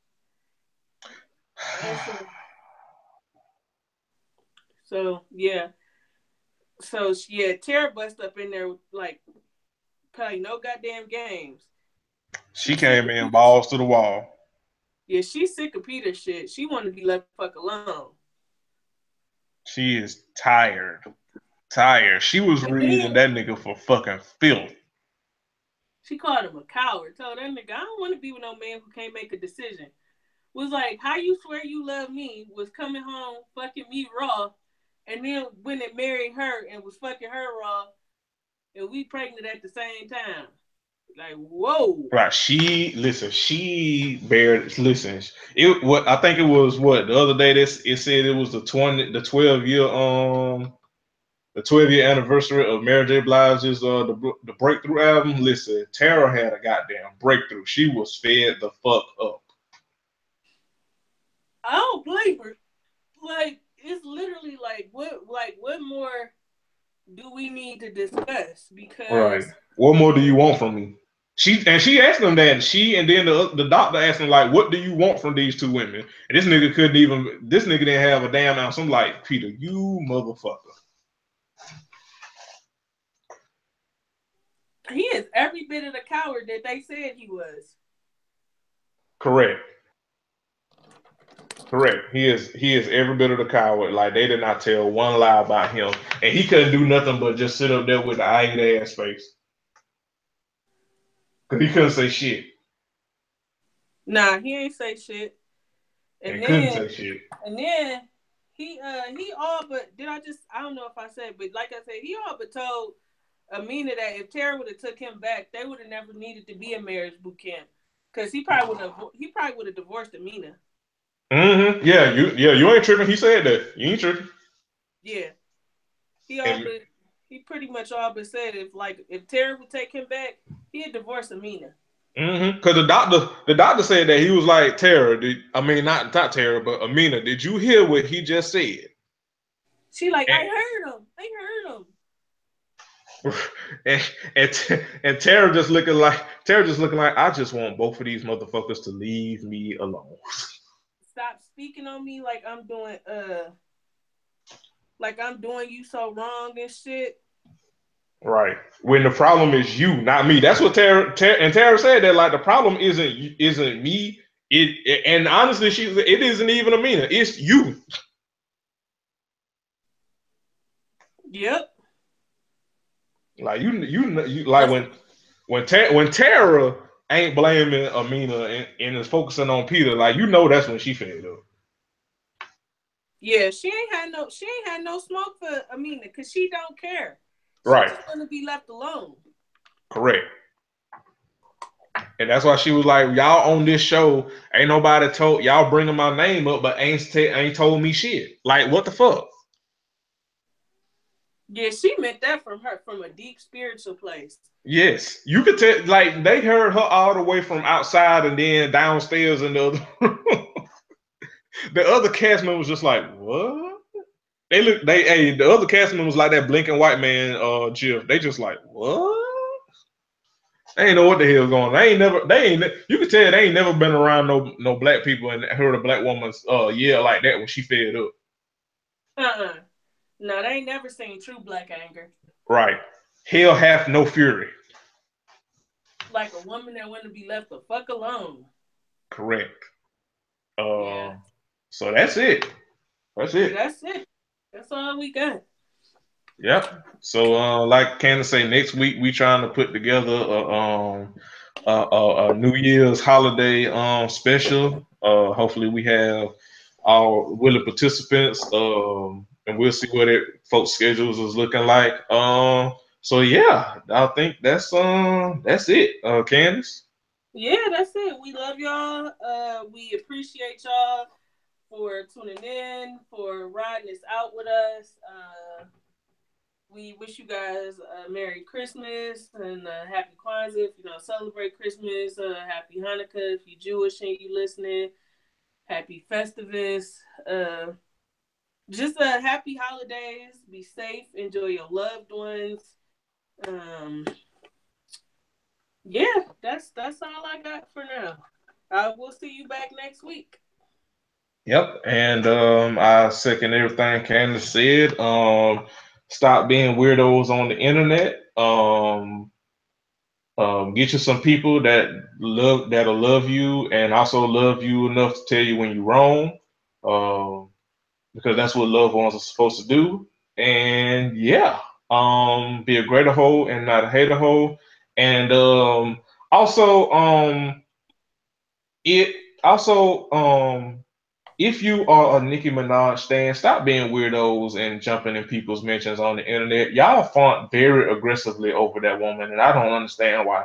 So yeah. So yeah, Tara bust up in there like playing no goddamn games. She came in balls to the wall. Yeah, she's sick of Peter shit. She want to be left the fuck alone. She is tired. She was reading that nigga for fucking filth. She called him a coward. Told that nigga, I don't want to be with no man who can't make a decision. Was like, how you swear you love me was coming home fucking me raw, and then when it married her and was fucking her raw, and we pregnant at the same time. Like, whoa. Right. I think it was the other day it said it was the 12-year anniversary of Mary J. Blige's the Breakthrough album. Listen, Tara had a goddamn breakthrough. She was fed the fuck up. I don't blame her. Like, it's literally like what more do we need to discuss? Because right. What more do you want from me? She asked them that. She and then the doctor asked him like, "What do you want from these two women?" And this nigga didn't have a damn ounce. I'm like, Peter, you motherfucker. He is every bit of the coward that they said he was. Correct. He is every bit of the coward. Like, they did not tell one lie about him, and he couldn't do nothing but just sit up there with the eyed ass face. Cause he couldn't say shit. Nah, he ain't say shit. And then couldn't say shit. And then he all but I don't know if I said, but like I said, he all but told Amina that if Tara would have took him back, they would have never needed to be a marriage boot camp. Cause he probably would have divorced Amina. Mm-hmm. Yeah, you ain't tripping. He said that. You ain't tripping. Yeah. He pretty much all but said if Tara would take him back, he'd divorce Amina. Mm-hmm. Because the doctor said that he was like, Tara, not Tara, but Amina, did you hear what he just said? She like, I heard him. and Tara just looking like I just want both of these motherfuckers to leave me alone. Stop speaking on me like I'm doing you so wrong and shit. Right. When the problem is you, not me. That's what Tara said. That like the problem isn't me. And honestly, it isn't even Amina. It's you. Yep. Like you like when Tara ain't blaming Amina and is focusing on Peter, like that's when she fed up. Yeah, she ain't had no smoke for Amina because she don't care. She Right. just want to be left alone. Correct. And that's why she was like, y'all on this show, ain't nobody told y'all bringing my name up, but ain't told me shit. Like, what the fuck? Yeah, she meant that from a deep spiritual place. Yes, you could tell. Like they heard her all the way from outside and then downstairs, and the other cast member was just like, what? The other cast member was like that blinking white man, Jill. They just like, what? They ain't know what the hell's going on. You could tell they ain't never been around no black people and heard a black woman yell like that when she fed up. No, they ain't never seen true black anger. Right. Hell hath no fury. Like a woman that want to be left the fuck alone. Correct. Yeah. So that's it. That's it. That's it. That's all we got. Yep. So like Candace say, next week we trying to put together a New Year's holiday special. Hopefully we have our willing participants. And we'll see what folks' schedules is looking like. So yeah, I think that's it. Candace. Yeah, that's it. We love y'all. We appreciate y'all for tuning in, for riding this out with us. We wish you guys a Merry Christmas and Happy Kwanzaa if you don't celebrate Christmas. Happy Hanukkah if you're Jewish and you listening. Happy Festivus. Just happy holidays. Be safe. Enjoy your loved ones. Yeah, that's all I got for now. We'll see you back next week. Yep, and I second everything Candace said. Stop being weirdos on the internet. Get you some people that'll love you and also love you enough to tell you when you're wrong. Because that's what loved ones are supposed to do. And yeah, be a greater hoe and not a hater hoe. And if you are a Nicki Minaj stan, stop being weirdos and jumping in people's mentions on the internet. Y'all fought very aggressively over that woman, and I don't understand why.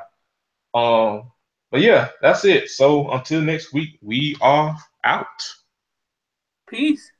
But yeah, that's it. So until next week, we are out. Peace.